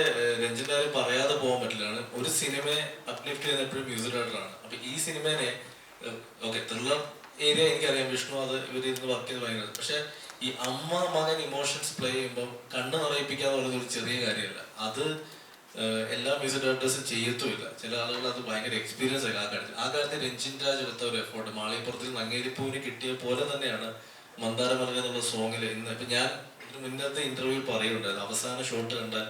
രഞ്ജന്റെ കാര്യം പറയാതെ പോകാൻ പറ്റില്ല. ഒരു സിനിമയെ അപ്ലിഫ്റ്റ് ചെയ്യുന്ന എപ്പോഴും മ്യൂസിക് ഡയറക്ടറാണ്. അപ്പൊ ഈ സിനിമേനെ ഓക്കെ ത്രില്ലർ ഏരിയ എനിക്കറിയാം, വിഷ്ണു അത് ഇവരിന്ന് വർക്ക് ചെയ്ത് ഭയങ്കര. പക്ഷെ ഈ അമ്മ മകൻ ഇമോഷൻസ് പ്ലേ ചെയ്യുമ്പോൾ കണ്ണ് നിറയിപ്പിക്കാന്ന് പറയുന്നത് ഒരു ചെറിയ കാര്യമല്ല. അത് എല്ലാ മ്യൂസിക് ഡയറക്ടേഴ്സും ചെയ്യത്തുമില്ല. ചില ആളുകൾ അത് ഭയങ്കര എക്സ്പീരിയൻസ് ആയി ആ കാര്യത്തിൽ രഞ്ജിൻ രാജ് എടുത്ത ഒരു എഫോർട്ട് മാളികപ്പുറത്തിൽ നങ്ങേലിപ്പൂവിന് കിട്ടിയ പോലെ തന്നെയാണ് മന്ദാരമലക എന്നുള്ള സോങ്ങിൽ ഇന്ന്. ഇപ്പൊ ഞാൻ ഇതിന് മുന്നത്തെ ഇന്റർവ്യൂവിൽ പറയുന്നുണ്ടായിരുന്നു, അവസാന ഷോട്ട് കണ്ടാൽ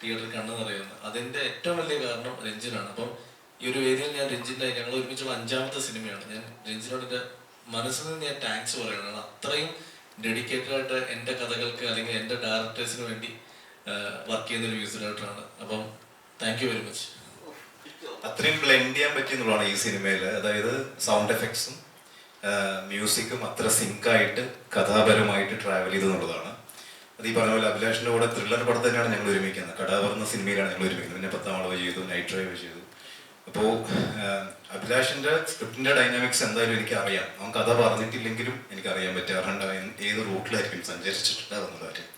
തിയേറ്ററിൽ കണ്ണ് നിറയുന്നത്. അതിന്റെ ഏറ്റവും വലിയ കാരണം രഞ്ജിനാണ്. അപ്പം ഈ ഒരു വേദിയിൽ ഞാൻ രഞ്ജിന്റെ ഞങ്ങൾ ഒരുമിച്ചുള്ള 5ാമത്തെ സിനിമയാണ്. ഞാൻ രഞ്ജിനോട് എൻ്റെ മനസ്സിൽ നിന്ന് ഞാൻ താങ്ക്സ് പറയണം. അത്രയും ഡെഡിക്കേറ്റഡ് ആയിട്ട് എൻ്റെ കഥകൾക്ക് അല്ലെങ്കിൽ എൻ്റെ ഡയറക്ടേഴ്സിന് വേണ്ടി വർക്ക് ചെയ്യുന്ന ഒരു മ്യൂസിക് ഡയറക്ടറാണ്. അപ്പം താങ്ക് യു വെരി മച്ച്. അത്രയും ബ്ലെൻഡ് ചെയ്യാൻ പറ്റിയെന്നുള്ളതാണ് ഈ സിനിമയിൽ. അതായത് സൗണ്ട് എഫക്ട്സും മ്യൂസിക്കും അത്ര സിങ്കായിട്ട് കഥാപരമായിട്ട് ട്രാവൽ ചെയ്തെന്നുള്ളതാണ്. അത് ഈ പറഞ്ഞ പോലെ അഭിലാഷിൻ്റെ കൂടെ ത്രില്ലർ പടം തന്നെയാണ് ഞങ്ങൾ ഒരുമിക്കുന്നത്. കടാവർന്ന സിനിമയിലാണ് ഞങ്ങൾ ഒരുമിക്കുന്നത്. പിന്നെ 10ാം വളവ് ചെയ്തു, നൈറ്റ് ഡ്രൈവ് ചെയ്തു. അപ്പോൾ അഭിലാഷിൻ്റെ സ്ക്രിപ്റ്റിൻ്റെ ഡൈനാമിക്സ് എന്തായാലും എനിക്കറിയാം. അവൻ കഥ പറഞ്ഞിട്ടില്ലെങ്കിലും എനിക്കറിയാൻ പറ്റാറുണ്ട് ഏത് റൂട്ടിലായിരിക്കും സഞ്ചരിച്ചിട്ടുണ്ടാകുന്ന കാര്യം.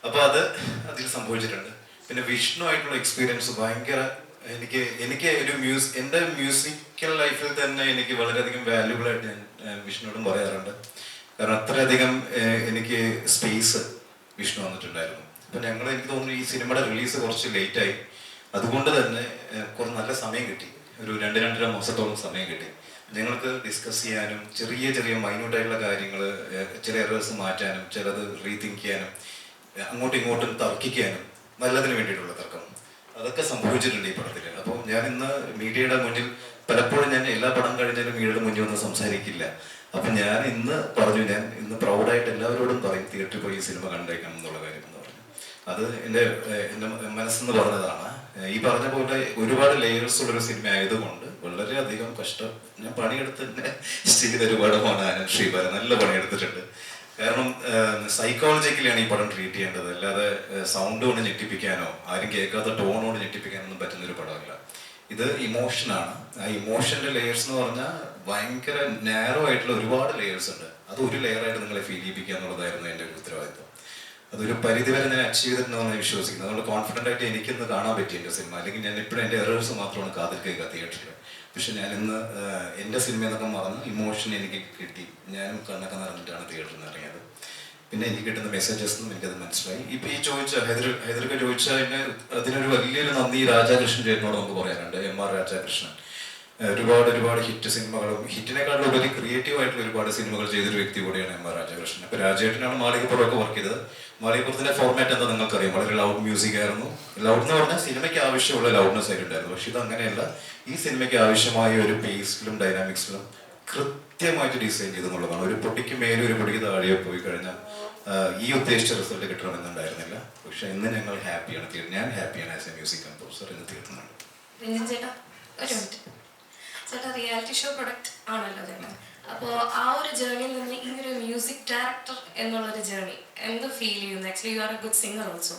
അപ്പോൾ അതിൽ സംഭവിച്ചിട്ടുണ്ട്. പിന്നെ വിഷ്ണു ആയിട്ടുള്ള എക്സ്പീരിയൻസ് ഭയങ്കര എനിക്ക് ഒരു എൻ്റെ മ്യൂസിക്കൽ ലൈഫിൽ തന്നെ എനിക്ക് വളരെയധികം വാല്യുബിൾ ആയിട്ട് ഞാൻ വിഷ്ണുവോടും പറയാറുണ്ട്. കാരണം അത്രയധികം എനിക്ക് സ്പേസ് വിഷ്ണു വന്നിട്ടുണ്ടായിരുന്നു. അപ്പം എനിക്ക് തോന്നുന്നു ഈ സിനിമയുടെ റിലീസ് കുറച്ച് ലേറ്റായി. അതുകൊണ്ട് തന്നെ കുറച്ച് നല്ല സമയം കിട്ടി, ഒരു 2-2.5 മാസത്തോളം സമയം കിട്ടി ഞങ്ങൾക്ക് ഡിസ്കസ് ചെയ്യാനും ചെറിയ ചെറിയ മൈന്യൂട്ടായിട്ടുള്ള കാര്യങ്ങൾ, ചില എറേഴ്സ് മാറ്റാനും ചിലത് റീതിങ്ക് ചെയ്യാനും അങ്ങോട്ടും ഇങ്ങോട്ടും തർക്കിക്കാനും നല്ലതിന് വേണ്ടിയിട്ടുള്ള തർക്കം അതൊക്കെ സംഭവിച്ചിട്ടുണ്ട് ഈ പടത്തിൽ. അപ്പോൾ ഞാൻ ഇന്ന് മീഡിയയുടെ മുന്നിൽ പലപ്പോഴും ഞാൻ എല്ലാ പടം കഴിഞ്ഞാലും മീഡിയയുടെ മുന്നിൽ ഒന്നും സംസാരിക്കില്ല. അപ്പം ഞാൻ ഇന്ന് പറഞ്ഞു, ഞാൻ ഇന്ന് പ്രൗഡായിട്ട് എല്ലാവരോടും പറയും തിയേറ്ററിൽ പോയി ഈ സിനിമ കണ്ടേക്കണം എന്നുള്ള കാര്യം എന്ന് പറഞ്ഞു. അത് എൻ്റെ മനസ്സെന്ന് പറഞ്ഞതാണ്. ഈ പറഞ്ഞ പോലെ ഒരുപാട് ലെയേഴ്സ് ഉള്ളൊരു സിനിമ ആയതുകൊണ്ട് വളരെയധികം കഷ്ടം ഞാൻ പണിയെടുത്ത് തന്നെ ചെയ്ത ഒരുപാട് പോകാനും ശ്രീബാല നല്ല പണിയെടുത്തിട്ടുണ്ട്. കാരണം സൈക്കോളജിക്കലിയാണ് ഈ പടം ട്രീറ്റ് ചെയ്യേണ്ടത്, അല്ലാതെ സൗണ്ട് കൊണ്ട് ഞെട്ടിപ്പിക്കാനോ ആരും കേൾക്കാത്ത ടോണോട് ഞെട്ടിപ്പിക്കാനൊന്നും പറ്റുന്നൊരു പടമല്ല. ഇത് ഇമോഷനാണ്. ആ ഇമോഷന്റെ ലെയേഴ്സ് എന്ന് പറഞ്ഞാൽ ഭയങ്കര നാരോ ആയിട്ടുള്ള ഒരുപാട് ലെയേഴ്സ് ഉണ്ട്. അത് ഒരു ലെയറായിട്ട് നിങ്ങളെ ഫീൽ ചെയ്യിപ്പിക്കുക എന്നുള്ളതായിരുന്നു എൻ്റെ ഒരു ഉത്തരവാദിത്വം. അതൊരു പരിധിവരെ ഞാൻ അച്ചീവ് ചെയ്തിട്ടുണ്ടെന്ന് വിശ്വസിക്കുന്നത്. അതുകൊണ്ട് കോൺഫിഡൻ്റ് ആയിട്ട് എനിക്കിന്ന് കാണാൻ പറ്റി എൻ്റെ സിനിമ. അല്ലെങ്കിൽ ഞാൻ ഇപ്പോഴും എൻ്റെ എറേഴ്സ് മാത്രമാണ് കാതിൽ കേൾക്കുക തിയേറ്ററിൽ. പക്ഷെ ഞാൻ ഇന്ന് എൻ്റെ സിനിമ എന്നൊക്കെ മറന്ന് ഇമോഷൻ എനിക്ക് കിട്ടി. ഞാനും കണ്ണൊക്കെ നിറഞ്ഞിട്ടാണ് തിയേറ്ററിൽ നിന്ന് ഇറങ്ങിയത്. പിന്നെ എനിക്ക് കിട്ടുന്ന മെസ്സേജസ് ഒന്നും എനിക്കത് മനസ്സിലായി. ഇപ്പൊ ഈ ചോദിച്ച ഹൈദരൊക്കെ ചോദിച്ചതിന് അതിനൊരു വലിയൊരു നന്ദി രാജാകൃഷ്ണൻ ചേട്ടനോട് നമുക്ക് പറയാനുണ്ട്. MR രാജാകൃഷ്ണൻ ഒരുപാട് ഹിറ്റ് സിനിമകളും ഹിറ്റിനെക്കാളും ഉപരി ക്രിയേറ്റീവ് ആയിട്ടുള്ള ഒരുപാട് സിനിമകൾ ചെയ്തൊരു വ്യക്തി കൂടിയാണ് MR രാജാകൃഷ്ണൻ. ഇപ്പൊ രാജേട്ടനാണ് മാളികപ്പുറമൊക്കെ വർക്ക് ചെയ്തത്. മാളികപ്പുറത്തിന്റെ ഫോർമാറ്റ് എന്താ നിങ്ങൾക്കറിയാം, വളരെ ലൗഡ് മ്യൂസിക് ആയിരുന്നു. ലൗഡ് എന്ന് പറഞ്ഞാൽ സിനിമയ്ക്ക് ആവശ്യമുള്ള ലൗഡ്നെസ് ആയിട്ടുണ്ടായിരുന്നു. പക്ഷെ ഇത് അങ്ങനെയല്ല. ഈ സിനിമയ്ക്ക് ആവശ്യമായ ഒരു പേസിലും ഡൈനാമിക്സിലും കൃത്യമായിട്ട് ഡിസൈൻ ചെയ്തെന്നുള്ളതാണ്. ഒരു പൊടിക്ക് മേലും ഒരു പൊടിക്ക് താഴെയോ പോയി കഴിഞ്ഞാൽ ഈ ഉദ്ദേശിച്ച റിസൾട്ട് കിട്ടണമെന്നുണ്ടായിരുന്നില്ല. പക്ഷെ ഇന്ന് ഞങ്ങൾ ഹാപ്പിയാണ്, ഞാൻ ഹാപ്പിയാണ് ആസ് എ മ്യൂസിക് കമ്പോസർ എന്ന് തീർത്തുന്നുണ്ട്. ചേട്ടാ ഒരു മിനിറ്റ് ചേട്ടാ, റിയാലിറ്റി ഷോ പ്രൊഡക്റ്റ് ആണല്ലോ ചേട്ടാ. അപ്പോൾ ആ ഒരു ജേർണിയിൽ നിന്ന് ഈ ഒരു മ്യൂസിക് ഡയറക്ടർ എന്നുള്ളൊരു ജേർണി എന്ത് ഫീൽ ചെയ്യുന്നു? Actually you are A good singer also.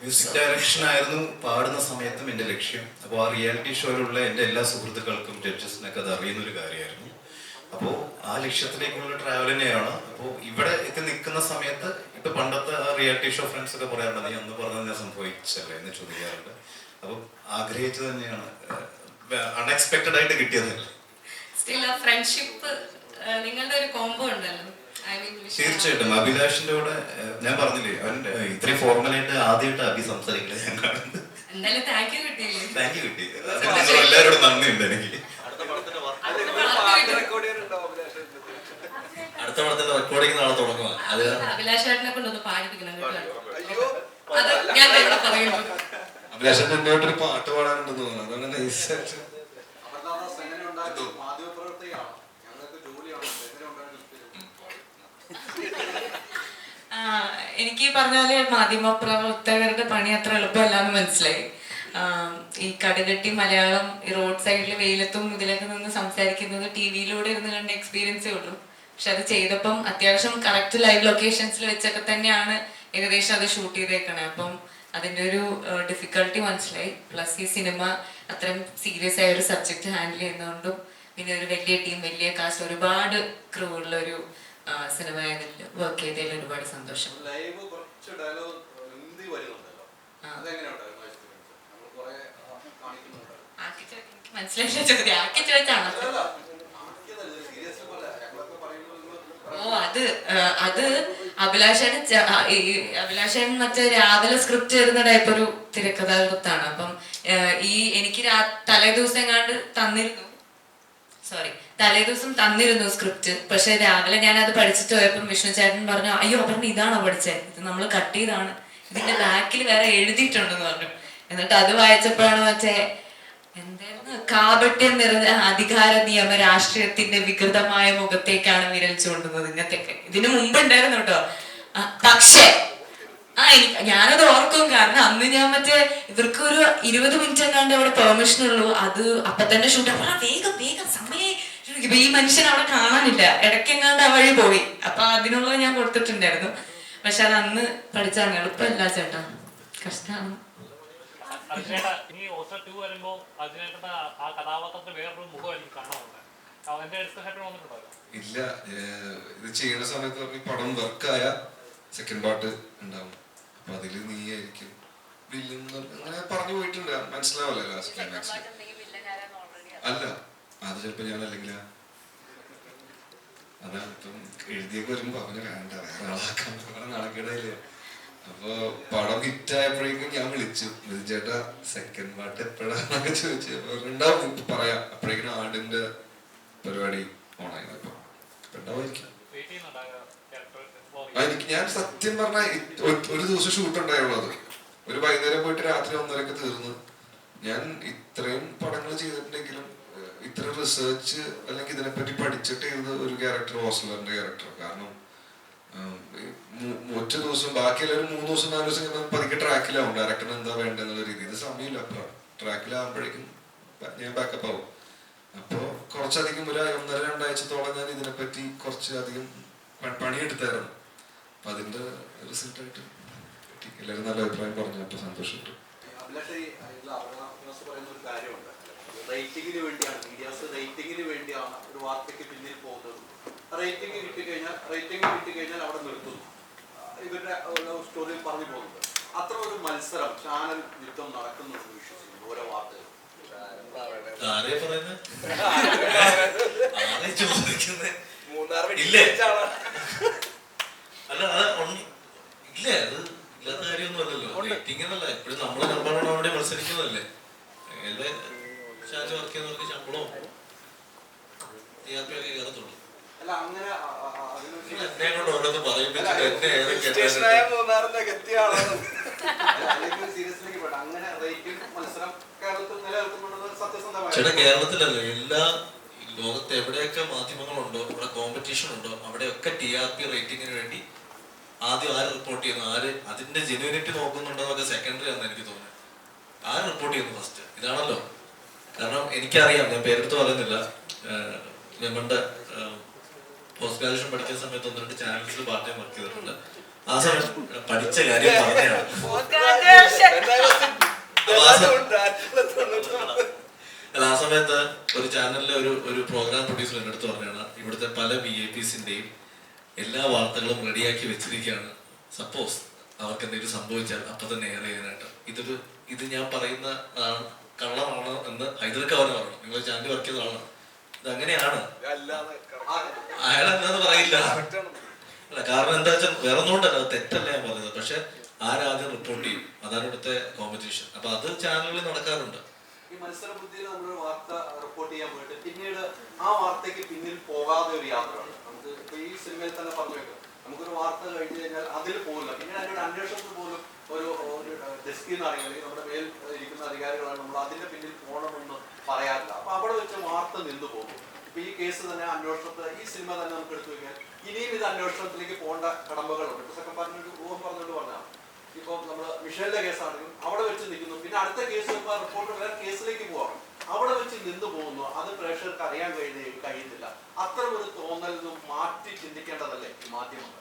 Music direction ആയിരുന്നു പാടുന്ന സമയത്തും എൻ്റെ ലക്ഷ്യം. അപ്പോൾ ആ റിയാലിറ്റി ഷോയിലുള്ള എൻ്റെ എല്ലാ സുഹൃത്തുക്കൾക്കും ജഡ്ജസിനൊക്കെ അത് അറിയുന്നൊരു കാര്യമായിരുന്നു. അപ്പോൾ ആ ലക്ഷ്യത്തിലേക്കുള്ള ട്രാവൽ തന്നെയാണ്. അപ്പോൾ ഇവിടെ എത്തി നിൽക്കുന്ന സമയത്ത് ഇപ്പൊ പണ്ടത്തെ ആ റിയാലിറ്റി ഷോ ഫ്രണ്ട്സ് ഒക്കെ പറയാറുണ്ട്, നീ അന്ന് പറഞ്ഞത് ഞാൻ സംഭവിച്ചല്ലേ എന്ന് ചോദിക്കാറുണ്ട്. അപ്പോൾ ആഗ്രഹിച്ചത് തന്നെയാണ്, അൺഎക്സ്പെക്ടഡ് ആയിട്ട് കിട്ടിയതല്ല. സ്റ്റിൽ ആ ഫ്രണ്ട്ഷിപ്പ് നിങ്ങളുടെ ഒരു കോംബോ ഉണ്ടല്ലോ. തീർച്ചയായിട്ടും അഭിലാഷിന്റെ കൂടെ ഞാൻ പറഞ്ഞില്ലേ, അവൻ ഇത്രയും ഫോർമലായിട്ട് ആദ്യമായിട്ട് അഭി സംസാരിക്കില്ല ഞാൻ കാണുന്നത്. താങ്ക് യു കിട്ടി. എല്ലാവരോടും നന്ദിയുണ്ട് എനിക്ക്. അടുത്ത പടത്തിന്റെ റെക്കോർഡിംഗ് നാളെ തുടങ്ങുക. അത് അഭിലാഷേട്ടനെ കൊണ്ടൊന്ന് പാടിപ്പിക്കണം കേട്ടോ. അത് ഞാൻ ഇവിടെ പറയുന്നു. അഭിലാഷേട്ടൻ എൻ്റെ ഒരു പാട്ട് പാടാനുണ്ടെന്ന് തോന്നുന്നു. അതുകൊണ്ട് നൈസായിട്ട് എനിക്ക് പറഞ്ഞ പോലെ മാധ്യമപ്രവർത്തകരുടെ പണി അത്ര എളുപ്പമല്ല എന്ന് മനസ്സിലായി. ഈ കടുകട്ടി മലയാളം ഈ റോഡ് സൈഡിൽ വെയിലത്തും ഇതിലൊക്കെ നിന്ന് സംസാരിക്കുന്നത് TV-യിലൂടെ ഇരുന്ന് കണ്ട എക്സ്പീരിയൻസേ ഉള്ളൂ. പക്ഷെ അത് ചെയ്തപ്പം അത്യാവശ്യം കറക്റ്റ് ലൈവ് ലൊക്കേഷൻസിൽ വെച്ചൊക്കെ തന്നെയാണ് ഏകദേശം അത് ഷൂട്ട് ചെയ്തേക്കണേ. അപ്പം അതിൻ്റെ ഒരു ഡിഫിക്കൽട്ടി മനസ്സിലായി. പ്ലസ് ഈ സിനിമ അത്രയും സീരിയസ് ആയ ഒരു സബ്ജക്റ്റ് ഹാൻഡിൽ ചെയ്യുന്നതുകൊണ്ടും പിന്നെ ഒരു വലിയ ടീം, വലിയ കാസ്റ്റ്, ഒരുപാട് ക്രൂ ഉള്ള ഒരു സിനിമ വർക്ക് ചെയ്തതിൽ ഒരുപാട് സന്തോഷം. മനസ്സിലായില്ല ചോദ്യം. ആക്കി ചോദിച്ചാണോ? ഓ അത് അഭിലാഷേൻ മറ്റേ രാവിലെ സ്ക്രിപ്റ്റ് എഴുതുന്ന ടൈപ്പ് ഒരു തിരക്കഥാകൃത്താണ്. അപ്പം എനിക്ക് തലേദിവസം എങ്ങാണ്ട് തലേദിവസം തന്നിരുന്നു സ്ക്രിപ്റ്റ്. പക്ഷെ രാവിലെ ഞാൻ അത് പഠിച്ചിട്ട് പോയപ്പം വിഷ്ണു ചേട്ടൻ പറഞ്ഞു, അയ്യോ പറഞ്ഞു ഇതാണോ പഠിച്ചത്, ഇത് നമ്മൾ കട്ട് ചെയ്താണ്, ഇതിന്റെ ബാക്കിൽ വേറെ എഴുതിയിട്ടുണ്ടെന്ന് പറഞ്ഞു. എന്നിട്ട് അത് വായിച്ചപ്പോഴാണ് മറ്റേ എന്തായിരുന്നു, കാപട്യം നിറഞ്ഞ അധികാര നിയമ രാഷ്ട്രീയത്തിന്റെ വികൃതമായ മുഖത്തേക്കാണ് വിരൽ ചൂണ്ടുന്നത്. ഇങ്ങനത്തെയൊക്കെ ഇതിനു മുമ്പ് ഉണ്ടായിരുന്നു കേട്ടോ. പക്ഷേ ഞാനത് ഓർക്കും. കാരണം അന്ന് ഞാൻ മറ്റേ ഇവർക്ക് ഒരു 20 മിനിറ്റ് എങ്ങാണ്ട് അവിടെ പെർമിഷൻ ഉള്ളൂ. അത് അപ്പൊ തന്നെ ഷൂട്ട് വേഗം സമയം ഈ മനുഷ്യൻ അവിടെ കാണാനില്ല, ഇടയ്ക്കെങ്ങാണ്ട് ആ വഴി പോയി. അപ്പൊ അതിനുള്ളത് ഞാൻ കൊടുത്തിട്ടുണ്ടായിരുന്നു. പക്ഷെ അത് അന്ന് പഠിച്ചാണ്, എളുപ്പമല്ല ചേട്ടാ, കഷ്ടമാണ്. ഇനി ഓസ്കർ 2 വരുമ്പോ അതിനേട്ട ആ കഥാപാത്രത്തിന് വേറൊരു മുഖമായിരിക്കും കാണാറുണ്ട്. അതിന്റെ ഡിസ്കഷൻ വന്നിട്ടുണ്ടോ? ഇല്ല, ഇത് ചെയ്യുന്ന സമയത്ത് ഈ പടം വർക്കായ സെക്കൻഡ് പാർട്ട് ഉണ്ടാവും. അപ്പൊ അതില് നീ ആയിരിക്കും അങ്ങനെ പറഞ്ഞു പോയിട്ടുണ്ട്. മനസ്സിലാവല്ലേ ലാസ്റ്റ് ക്ലൈമാക്സ്? അല്ല, അത് ചിലപ്പോ ഞാൻ അല്ലെങ്കിൽ അതാണ് ഇപ്പം എഴുതിയൊക്കെ വരുമ്പോ അവന് വേണ്ട വേറെ ആളാക്കാൻ നടക്കണല്ലേ. അപ്പൊ പടം ഹിറ്റായപ്പോഴേക്കും ഞാൻ വിളിച്ചു, ചേട്ടാ സെക്കൻഡ് പാർട്ട് എപ്പോഴാന്നൊക്കെ ചോദിച്ചു. ഉണ്ടാവും പറയാം. അപ്പോഴേക്കും ആടിന്റെ പരിപാടി ഓണായിരുന്നു. ഇപ്പൊ ഉണ്ടാവുമായിരിക്കും. എനിക്ക് ഞാൻ സത്യം പറഞ്ഞാൽ ഒരു ദിവസം ഷൂട്ട് ഉണ്ടായുള്ളൂ. അത് ഒരു വൈകുന്നേരം പോയിട്ട് രാത്രി 1:30 തീർന്നു. ഞാൻ ഇത്രയും പടങ്ങൾ ചെയ്തിട്ടുണ്ടെങ്കിലും ഇത്രയും റിസർച്ച് അല്ലെങ്കിൽ ഇതിനെപ്പറ്റി പഠിച്ചിട്ട് ചെയ്ത ഒരു ക്യാരക്ടർ ഹോസ്റ്റലറിന്റെ ക്യാരക്ടർ. കാരണം ഒറ്റ ദിവസം ബാക്കിയുള്ള ഒരു 3 ദിവസം 4 ദിവസം പതുക്കെ ട്രാക്കിലാവും. ഡയറക്ടറിന് എന്താ വേണ്ടെന്നുള്ള രീതിയിൽ ഇത് സമയമില്ല. അപ്പുറം ട്രാക്കിലാകുമ്പോഴേക്കും ഞാൻ ബാക്കപ്പ് ആവും. അപ്പോൾ കുറച്ചധികം ഒരു 1.5-2 ആഴ്ചത്തോളം ഞാൻ ഇതിനെപ്പറ്റി കുറച്ചധികം പണിയെടുത്തായിരുന്നു. അപ്പൊ അതിന്റെ റിസൾട്ടായിട്ട് എല്ലാവരും നല്ല അഭിപ്രായം പറഞ്ഞു. അപ്പൊ സന്തോഷമുണ്ട്. റേറ്റിംഗിന് വേണ്ടിയാണ് മീഡിയാസ്, റേറ്റിംഗിന് വേണ്ടിയാണ് ഒരു വാർത്തയ്ക്ക് പിന്നിൽ പോകുന്നത്. റേറ്റിംഗ് കിട്ടിക്കഴിഞ്ഞാൽ അവിടെ നിർത്തുന്നു. ഇവരുടെ സ്റ്റോറിയിൽ പറഞ്ഞു പോകുന്നത് അത്ര ഒരു മത്സരം ചാനൽ യുദ്ധം നടക്കുന്നുണ്ട് വിശ്വസിക്കുന്നു ഓരോ വാർത്തകൾ. അല്ല ഇല്ല, അത് ഇല്ലാത്ത കാര്യമൊന്നും അല്ലല്ലോ. റേറ്റിംഗ് എന്നല്ല, എപ്പോഴും നമ്മളെ നമ്പറാണ് അവിടെ മത്സരിക്കുന്നതല്ലേ. എന്റെ ചാനൽ വർക്ക് ചെയ്യുന്നവർക്ക് ശമ്പളവും ഒക്കെ കയറത്തുള്ളൂ. എന്നെ കൊണ്ട് ഓരോന്ന് പറയിപ്പിച്ചിട്ട് ചേട്ടാ, കേരളത്തിലല്ല, എല്ലാ ലോകത്ത് എവിടെയൊക്കെ മാധ്യമങ്ങളുണ്ടോ, അവിടെ കോമ്പറ്റീഷൻ ഉണ്ടോ, അവിടെയൊക്കെ TRP റേറ്റിംഗിന് വേണ്ടി ആദ്യം ആര് റിപ്പോർട്ട് ചെയ്യുന്നു, ആര് അതിന്റെ ജെന്യൂനിറ്റി നോക്കുന്നുണ്ടോ എന്നൊക്കെ സെക്കൻഡറി ആണെന്ന് എനിക്ക് തോന്നുന്നത്. ആര് റിപ്പോർട്ട് ചെയ്യുന്നു ഫസ്റ്റ്? ഇതാണല്ലോ. കാരണം എനിക്കറിയാം, ഞാൻ പേരെടുത്ത് പറയുന്നില്ല, ഞാൻ പണ്ട് പോസ്റ്റ് ഗ്രാജുവേഷൻ പഠിക്കുന്ന സമയത്ത് 1-2 ചാനൽസിൽ പാർട്ട് ടൈം വർക്ക് ചെയ്തിട്ടുണ്ട്. ആ സമയത്ത് പഠിച്ച കാര്യം പറഞ്ഞതാണ്. ആ സമയത്ത് ഒരു ചാനലിലെ ഒരു പ്രോഗ്രാം പ്രൊഡ്യൂസർ എൻ്റെ അടുത്ത് പറഞ്ഞാണ്, ഇവിടുത്തെ പല VIPസിന്റെയും എല്ലാ വാർത്തകളും റെഡിയാക്കി വെച്ചിരിക്കുകയാണ്. സപ്പോസ് അവർക്ക് എന്തെങ്കിലും സംഭവിച്ചാൽ അപ്പൊ തന്നെ എയർ ചെയ്യാനായിട്ട്. ഇത് ഞാൻ പറയുന്ന കള്ളമാണ് എന്ന് ഹൈദർക്ക് അവന് പറഞ്ഞു. നിങ്ങൾ ചാനൽ വർക്ക് ചെയ്ത ആളാണ്. ഇത് അങ്ങനെയാണ്. അയാളെന്താന്ന് പറയില്ല. അല്ല, കാരണം എന്താ വെച്ചാൽ വേറെ ഒന്നുകൊണ്ടല്ല, അത് തെറ്റല്ല ഞാൻ പറഞ്ഞത്. പക്ഷെ ആരാദ്യം റിപ്പോർട്ട് ചെയ്യും, അതാണ് ഇവിടുത്തെ കോമ്പറ്റീഷൻ. അപ്പൊ അത് ചാനലുകളിൽ നടക്കാറുണ്ട്. ഈ മത്സര ബുദ്ധിയിൽ നമ്മളൊരു വാർത്ത റിപ്പോർട്ട് ചെയ്യാൻ പോയിട്ട് പിന്നീട് ആ വാർത്തയ്ക്ക് പിന്നിൽ പോകാതെ ഒരു യാത്രയാണ്. നമുക്ക് ഇപ്പൊ ഈ സിനിമയിൽ തന്നെ പറഞ്ഞു വെക്കാം, നമുക്കൊരു വാർത്ത കഴിഞ്ഞു കഴിഞ്ഞാൽ അതിൽ പോകില്ല, പിന്നീട് അതിന്റെ അന്വേഷണത്തിൽ പോലും ഒരു ഡെസ്കിൽ നിന്ന് അറിയാമെങ്കിൽ നമ്മുടെ മേൽ ഇരിക്കുന്ന അധികാരികളാണ് നമ്മൾ അതിന്റെ പിന്നിൽ പോകണമെന്ന് പറയാറില്ല. അപ്പൊ അവിടെ വെച്ച് വാർത്ത നിന്നു പോകും. ഇപ്പൊ ഈ കേസ് തന്നെ അന്വേഷണത്തിൽ ഈ സിനിമ തന്നെ നമുക്ക് എടുത്തു കഴിഞ്ഞാൽ ഇനിയും ഇത് അന്വേഷണത്തിലേക്ക് പോകേണ്ട കടമ്പകളുണ്ട്. ഇപ്പൊ സെക്കൻഡ് പാർട്ടിനൊരു ഊഹം പറഞ്ഞുകൊണ്ട് പറഞ്ഞാൽ ഇപ്പൊ നമ്മള് മിഷേലിന്റെ കേസാണെങ്കിലും അവിടെ വെച്ച് നിൽക്കുന്നു, പിന്നെ അടുത്ത കേസ് റിപ്പോർട്ട് വേറെ കേസിലേക്ക് പോവാം, അവിടെ വെച്ച് നിന്ന് പോകുന്നു. അത് പ്രേക്ഷകർക്ക് അറിയാൻ കഴിയുന്നില്ല. അത്തരം ഒരു തോന്നലിനും മാറ്റി ചിന്തിക്കേണ്ടതല്ലേ ഈ മാധ്യമങ്ങൾ?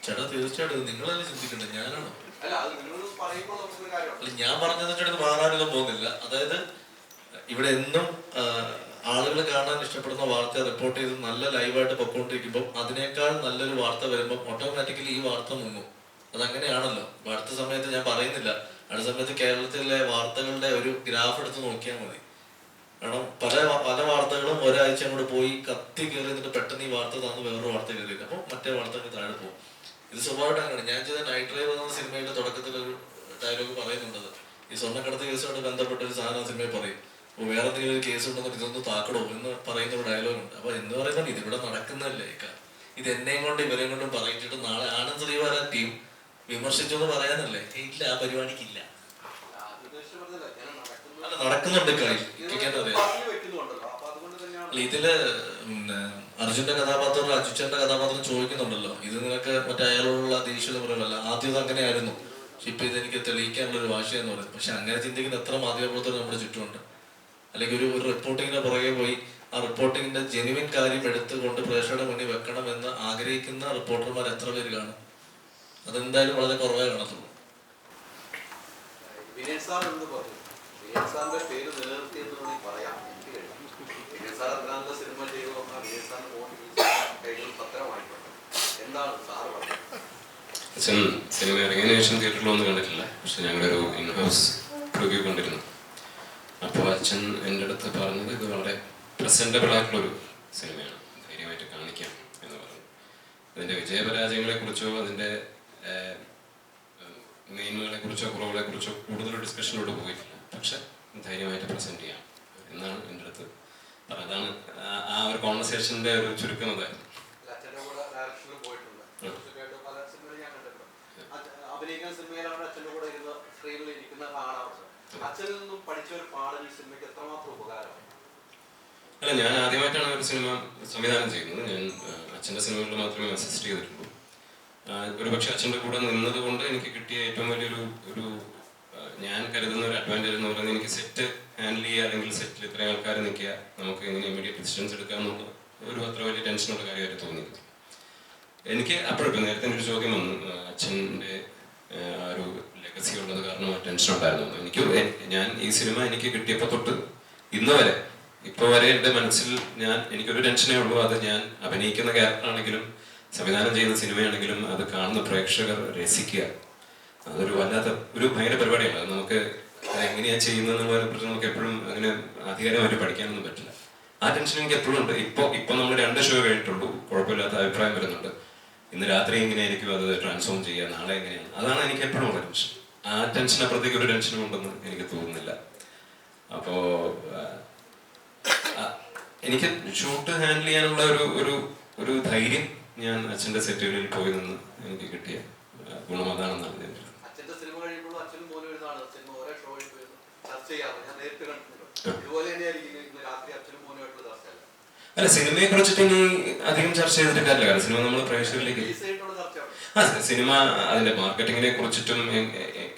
ചേട്ടാ, തീർച്ചയായിട്ടും നിങ്ങളല്ലേ ചിന്തിക്കണ്ടേ, ഞാനാണോ? അല്ല, അത് നിങ്ങൾ പറയുമ്പോൾ നമുക്കൊരു കാര്യമാണ്. ഞാൻ പറഞ്ഞത് ചേട്ടന് മാറാനൊന്നും പോകുന്നില്ല. അതായത് ഇവിടെ എന്നും ആളുകൾ കാണാൻ ഇഷ്ടപ്പെടുന്ന വാർത്ത റിപ്പോർട്ട് ചെയ്ത് നല്ല ലൈവായിട്ട് പൊക്കോണ്ടിരിക്കുമ്പോൾ അതിനേക്കാൾ നല്ലൊരു വാർത്ത വരുമ്പോൾ ഓട്ടോമാറ്റിക്കലി ഈ വാർത്ത മുങ്ങും. അതങ്ങനെയാണല്ലോ. അടുത്ത സമയത്ത് ഞാൻ പറയുന്നില്ല, അടുത്ത സമയത്ത് കേരളത്തിലെ വാർത്തകളുടെ ഒരു ഗ്രാഫ് എടുത്ത് നോക്കിയാൽ മതി. കാരണം പല വാർത്തകളും ഒരാഴ്ച അങ്ങോട്ട് പോയി കത്തി കയറി എന്നിട്ട് പെട്ടെന്ന് ഈ വാർത്ത തന്ന് വേറൊരു വാർത്ത കയറിയില്ല, അപ്പോൾ മറ്റേ വാർത്തകൾ താഴെ പോകും. ഇത് സ്വഭാവമായിട്ട് അങ്ങനെ. ഞാൻ ചെയ്ത നൈറ്റ് ഡ്രൈവ് എന്ന സിനിമയുടെ തുടക്കത്തിൽ ഒരു ഡയലോഗ് പറയുന്നുണ്ടത്, ഈ സ്വർണ്ണക്കടത്ത് കേസുമായിട്ട് ബന്ധപ്പെട്ട ഒരു സാധനം സിനിമയിൽ പറയും. അപ്പോൾ വേറെ എന്തെങ്കിലും ഒരു കേസ് ഉണ്ടെന്ന് ഇതൊന്ന് താക്കടോ എന്ന് പറയുന്ന ഒരു ഡയലോഗ് ഉണ്ട്. അപ്പൊ എന്ന് പറയുന്നത് ഇതിവിടെ നടക്കുന്നതല്ലേ, ഇത് എന്നെയും കൊണ്ട് ഇവരെയും കൊണ്ടും പറയിച്ചിട്ട് നാളെ ആനന്ദ് ശ്രീവാല ടീം വിമർശിച്ചു എന്ന് പറയാനല്ലേ? ഇല്ല, ആ പരിപാടിക്കില്ല. അല്ല, നടക്കുന്നുണ്ട് കളി. ഇതില് അർജുന്റെ കഥാപാത്രം അജുച്ചന്റെ കഥാപാത്രം ചോദിക്കുന്നുണ്ടല്ലോ, ഇത് നിനക്ക് മറ്റേ അയാളോടുള്ള ദേഷ്യം പറയുമല്ല. ആദ്യം ഇത് അങ്ങനെയായിരുന്നു, പക്ഷെ ഇപ്പൊ ഇതെനിക്ക് തെളിയിക്കാനുള്ള ഒരു വാശിയെന്ന് പറയുന്നത്. പക്ഷെ അങ്ങനെ ചിന്തിക്കുന്ന എത്ര മാധ്യമപ്രവർത്തകർ നമ്മുടെ ചുറ്റുമുണ്ട്. അല്ലെങ്കിൽ ഒരു റിപ്പോർട്ടിങ്ങിന്റെ പുറകെ പോയി ആ റിപ്പോർട്ടിങ്ങിന്റെ ജെനുവിൻ കാര്യം എടുത്തുകൊണ്ട് പ്രേക്ഷകരുടെ മുന്നിൽ വെക്കണമെന്ന് ആഗ്രഹിക്കുന്ന റിപ്പോർട്ടർമാർ എത്ര പേര് കാണും? അതെന്തായാലും വളരെ കുറവേ കാണത്തുള്ളൂ. വിനയൻ സാർ എന്ന് പറഞ്ഞു, വിനയൻ സാറിന്റെ പേര് നിലനിർത്തി എന്ന് പറയാം. എനിക്ക് കഴിയും. വിനയൻ സാർ എത്ര സിനിമ ചെയ്തു പറഞ്ഞാൽ വിനയൻ സാറിന് കൈകൾ പത്രമായിട്ടുണ്ട്. എന്താണ് സാറ് പറഞ്ഞത്? അച്ഛൻ സിനിമ ഇറങ്ങിയതിനു ശേഷം തിയേറ്ററിലൊന്നും കണ്ടിട്ടില്ല, പക്ഷെ ഞങ്ങളൊരു ഇൻഹൗസ് പ്രിവ്യൂ കണ്ടിരുന്നു. അപ്പോൾ അച്ഛൻ എൻ്റെ അടുത്ത് പറഞ്ഞത് ഇത് വളരെ പ്രസന്റബിൾ ആയിട്ടുള്ളൊരു സിനിമയാണ്, ധൈര്യമായിട്ട് കാണിക്കാം എന്ന് പറഞ്ഞു. അതിൻ്റെ വിജയപരാജയങ്ങളെ കുറിച്ചോ അതിൻ്റെ മേന്മകളെ കുറിച്ചോ കുറവുകളെ കുറിച്ചോ കൂടുതൽ ഡിസ്കഷനിലോട്ട് പോയിട്ടില്ല. പക്ഷെ ധൈര്യമായിട്ട് പ്രസന്റ് ചെയ്യാം എന്നാണ് എൻ്റെ അടുത്ത് പറഞ്ഞത്. അതാണ് ആ ഒരു കോൺവെർസേഷൻ്റെ ഒരു ചുരുക്കം അതായിരുന്നു. അഭിനയിക്കുന്ന സിനിമയിലാണ് അച്ഛൻ്റെ കൂടെ ഇരുന്ന് സ്ക്രീനിൽ ഇരിക്കുന്ന കാണാറുണ്ട്. അച്ഛനിൽ നിന്നും പഠിച്ച ഒരു പാഠം ഈ സിനിമയ്ക്ക് എത്രമാത്രം ഉപകാരമാണ്? അല്ല, ഞാൻ ആദ്യമായിട്ടാണ് ഒരു സിനിമ സംവിധാനം ചെയ്യുന്നത്. ഞാൻ അച്ഛൻ്റെ സിനിമകളിൽ മാത്രമേ അസിസ്റ്റ് ചെയ്തിട്ടുള്ളൂ. ഒരു പക്ഷെ അച്ഛൻ്റെ കൂടെ നിന്നത് കൊണ്ട് എനിക്ക് കിട്ടിയ ഏറ്റവും വലിയൊരു ഞാൻ കരുതുന്ന ഒരു അഡ്വാൻറ്റേജ് എന്ന് പറയുന്നത് എനിക്ക് സെറ്റ് ഹാൻഡിൽ ചെയ്യുക, അല്ലെങ്കിൽ സെറ്റിൽ ഇത്രയും ആൾക്കാർ നിൽക്കുക, നമുക്ക് എങ്ങനെ ഇമ്മീഡിയറ്റ് ഡിസിഷൻസ് എടുക്കുക എന്നുള്ള ഒരു അത്ര വലിയ ടെൻഷനുള്ള കാര്യമായിട്ട് തോന്നിയത്. എനിക്ക് അപ്പോഴിപ്പോൾ നേരത്തെ ഒരു ചോദ്യം വന്നു, അച്ഛൻ്റെ ആ ഒരു ലെഗസി ഉള്ളത് കാരണം ആ ടെൻഷൻ ഉണ്ടായിരുന്നു. ഞാൻ ഈ സിനിമ എനിക്ക് കിട്ടിയപ്പോൾ തൊട്ട് ഇന്ന് വരെ ഇപ്പോൾ വരെ എൻ്റെ മനസ്സിൽ എനിക്കൊരു ടെൻഷനേ ഉള്ളൂ. അത് ഞാൻ അഭിനയിക്കുന്ന ക്യാരക്ടറാണെങ്കിലും സംവിധാനം ചെയ്യുന്ന സിനിമയാണെങ്കിലും അത് കാണുന്ന പ്രേക്ഷകർ രസിക്കുക, അതൊരു വല്ലാത്ത ഒരു ഭയങ്കര പരിപാടിയാണ്. അത് നമുക്ക് എങ്ങനെയാണ് ചെയ്യുന്നതെന്നുള്ളതിനെ കുറിച്ച് നമുക്ക് എപ്പോഴും അങ്ങനെ അധികാരമായിട്ട് പഠിക്കാനൊന്നും പറ്റില്ല. ആ ടെൻഷൻ എനിക്ക് എപ്പോഴും ഉണ്ട്. ഇപ്പോൾ നമ്മൾ 2 ഷോ കഴിഞ്ഞിട്ടുള്ളൂ, കുഴപ്പമില്ലാത്ത അഭിപ്രായം വരുന്നുണ്ട്. ഇന്ന് രാത്രി എങ്ങനെയായിരിക്കും അത് ട്രാൻസ്ഫോം ചെയ്യുക, നാളെ എങ്ങനെയാണ്, അതാണ് എനിക്ക് എപ്പോഴും ഉള്ള ടെൻഷൻ. ആ ടെൻഷൻ അപ്പുറത്തേക്ക് ഒരു ടെൻഷനും ഉണ്ടെന്ന് എനിക്ക് തോന്നുന്നില്ല. അപ്പോൾ എനിക്ക് ഷൂട്ട് ഹാൻഡിൽ ചെയ്യാനുള്ള ഒരു ധൈര്യം ഞാൻ അച്ഛൻ്റെ സെറ്റുകളിൽ പോയി നിന്ന് എനിക്ക് കിട്ടിയ ഗുണം അതാണെന്നാണ് ഞാൻ. അച്ഛൻ്റെ സിനിമ കഴിയുമ്പോൾ അച്ഛനും മോനും എഴുതാണ് സിനിമ ഓരോ ഷോയിൽ പോയി ചർച്ച ചെയ്യാറ് ഞാൻ നേരിട്ട് കണ്ടിട്ടുണ്ട്. ഇതുപോലെ തന്നെയായിരിക്കും ഇന്ന് രാത്രി അച്ഛനും മോനുമായിട്ടുള്ള ചർച്ചയല്ല. അല്ല, സിനിമയെ കുറിച്ചിട്ട് ഇനി അധികം ചർച്ച ചെയ്തിട്ട് കാര്യമില്ല. കാരണം സിനിമ നമ്മൾ പ്രേക്ഷകരിലേക്ക് സിനിമ അതിന്റെ മാർക്കറ്റിങ്ങിനെ കുറിച്ചിട്ടും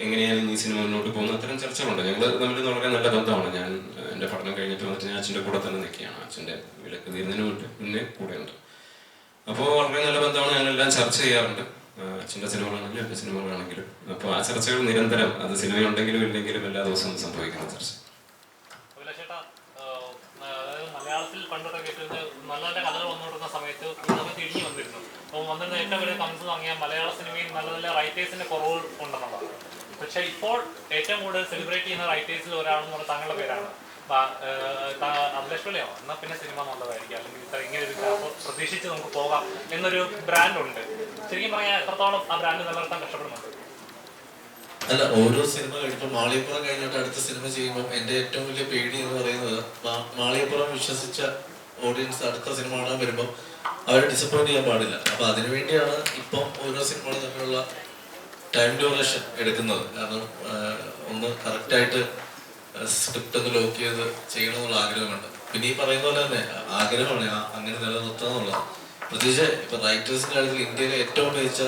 എങ്ങനെയാണ് ഈ സിനിമ മുന്നോട്ട് പോകുന്നത് അത്തരം ചർച്ചകളുണ്ട്. ഞങ്ങൾ തമ്മിൽ വളരെ നല്ല ബന്ധമാണ്. ഞാൻ എൻ്റെ പഠനം കഴിഞ്ഞിട്ട് വന്നിട്ട് ഞാൻ അച്ഛൻ്റെ കൂടെ തന്നെ നിൽക്കുകയാണ്. അച്ഛൻ്റെ വിലക്ക് തീരുന്നതിന് മുന്നേ കൂടെയുണ്ട്. അപ്പോൾ വളരെ നല്ല ബന്ധമാണ്. ഞങ്ങളെല്ലാം ചർച്ച ചെയ്യാറുണ്ട്, അച്ഛൻ്റെ സിനിമകളാണെങ്കിലും എൻ്റെ സിനിമകളാണെങ്കിലും. അപ്പോൾ ആ ചർച്ചകൾ നിരന്തരം, അത് സിനിമയുണ്ടെങ്കിലും ഇല്ലെങ്കിലും എല്ലാ ദിവസവും സംഭവിക്കുന്ന ചർച്ച. മലയാളത്തിൽ പണ്ടൊക്കെ കേട്ടിരുന്ന നല്ല നല്ല കഥകൾ വന്നുകൊടുക്കുന്ന സമയത്ത് നമ്മൾ തിരിഞ്ഞു വന്നിരുന്നു. അപ്പോൾ വന്നിരുന്ന ഏറ്റവും വലിയ കംസ് വാങ്ങിയ മലയാള സിനിമയിൽ നല്ല നല്ല റൈറ്റേഴ്സിന്റെ കുറവ് ഉണ്ടെന്നുള്ളതാണ്. പക്ഷേ ഇപ്പോൾ ഏറ്റവും കൂടുതൽ സെലിബ്രേറ്റ് ചെയ്യുന്ന റൈറ്റേഴ്സിൽ ഒരാളെന്ന് പറഞ്ഞാൽ താങ്കളുടെ പേരാണ്. അഭിലാഷ് എന്നാൽ പിന്നെ സിനിമ നല്ലതായിരിക്കും, അല്ലെങ്കിൽ ഇങ്ങനെ ഒരു പ്രതീക്ഷിച്ച് നമുക്ക് പോകാം എന്നൊരു ബ്രാൻഡ് ഉണ്ട്. ശരിക്കും പറഞ്ഞാൽ എത്രത്തോളം ആ ബ്രാൻഡ് നിലനിർത്താൻ കഷ്ടപ്പെടുന്നുണ്ട്? അല്ല, ഓരോ സിനിമ കഴിയുമ്പോൾ മാളികപ്പുറം കഴിഞ്ഞിട്ട് അടുത്ത സിനിമ ചെയ്യുമ്പോൾ എൻ്റെ ഏറ്റവും വലിയ പേടി എന്ന് പറയുന്നത് മാളികപ്പുറം വിശ്വസിച്ച ഓഡിയൻസ് അടുത്ത സിനിമ കാണാൻ വരുമ്പോൾ അവരെ ഡിസപ്പോയിന്റ് ചെയ്യാൻ പാടില്ല. അപ്പോൾ അതിനുവേണ്ടിയാണ് ഇപ്പം ഓരോ സിനിമകളും തമ്മിലുള്ള ടൈം ഡ്യൂറേഷൻ എടുക്കുന്നത്. കാരണം ഒന്ന് കറക്റ്റായിട്ട് സ്ക്രിപ്റ്റ് ഒന്ന് ലോക്ക് ചെയ്ത് ചെയ്യണമെന്നുള്ള ആഗ്രഹമുണ്ട്. പിന്നെ ഈ പറയുന്ന പോലെ തന്നെ ആഗ്രഹമാണ് അങ്ങനെ നിലനിർത്തുക എന്നുള്ളത്. പ്രത്യേകിച്ച് ഇപ്പം റൈറ്റേഴ്സിൻ്റെ കാര്യത്തിൽ ഇന്ത്യയിലെ ഏറ്റവും മികച്ച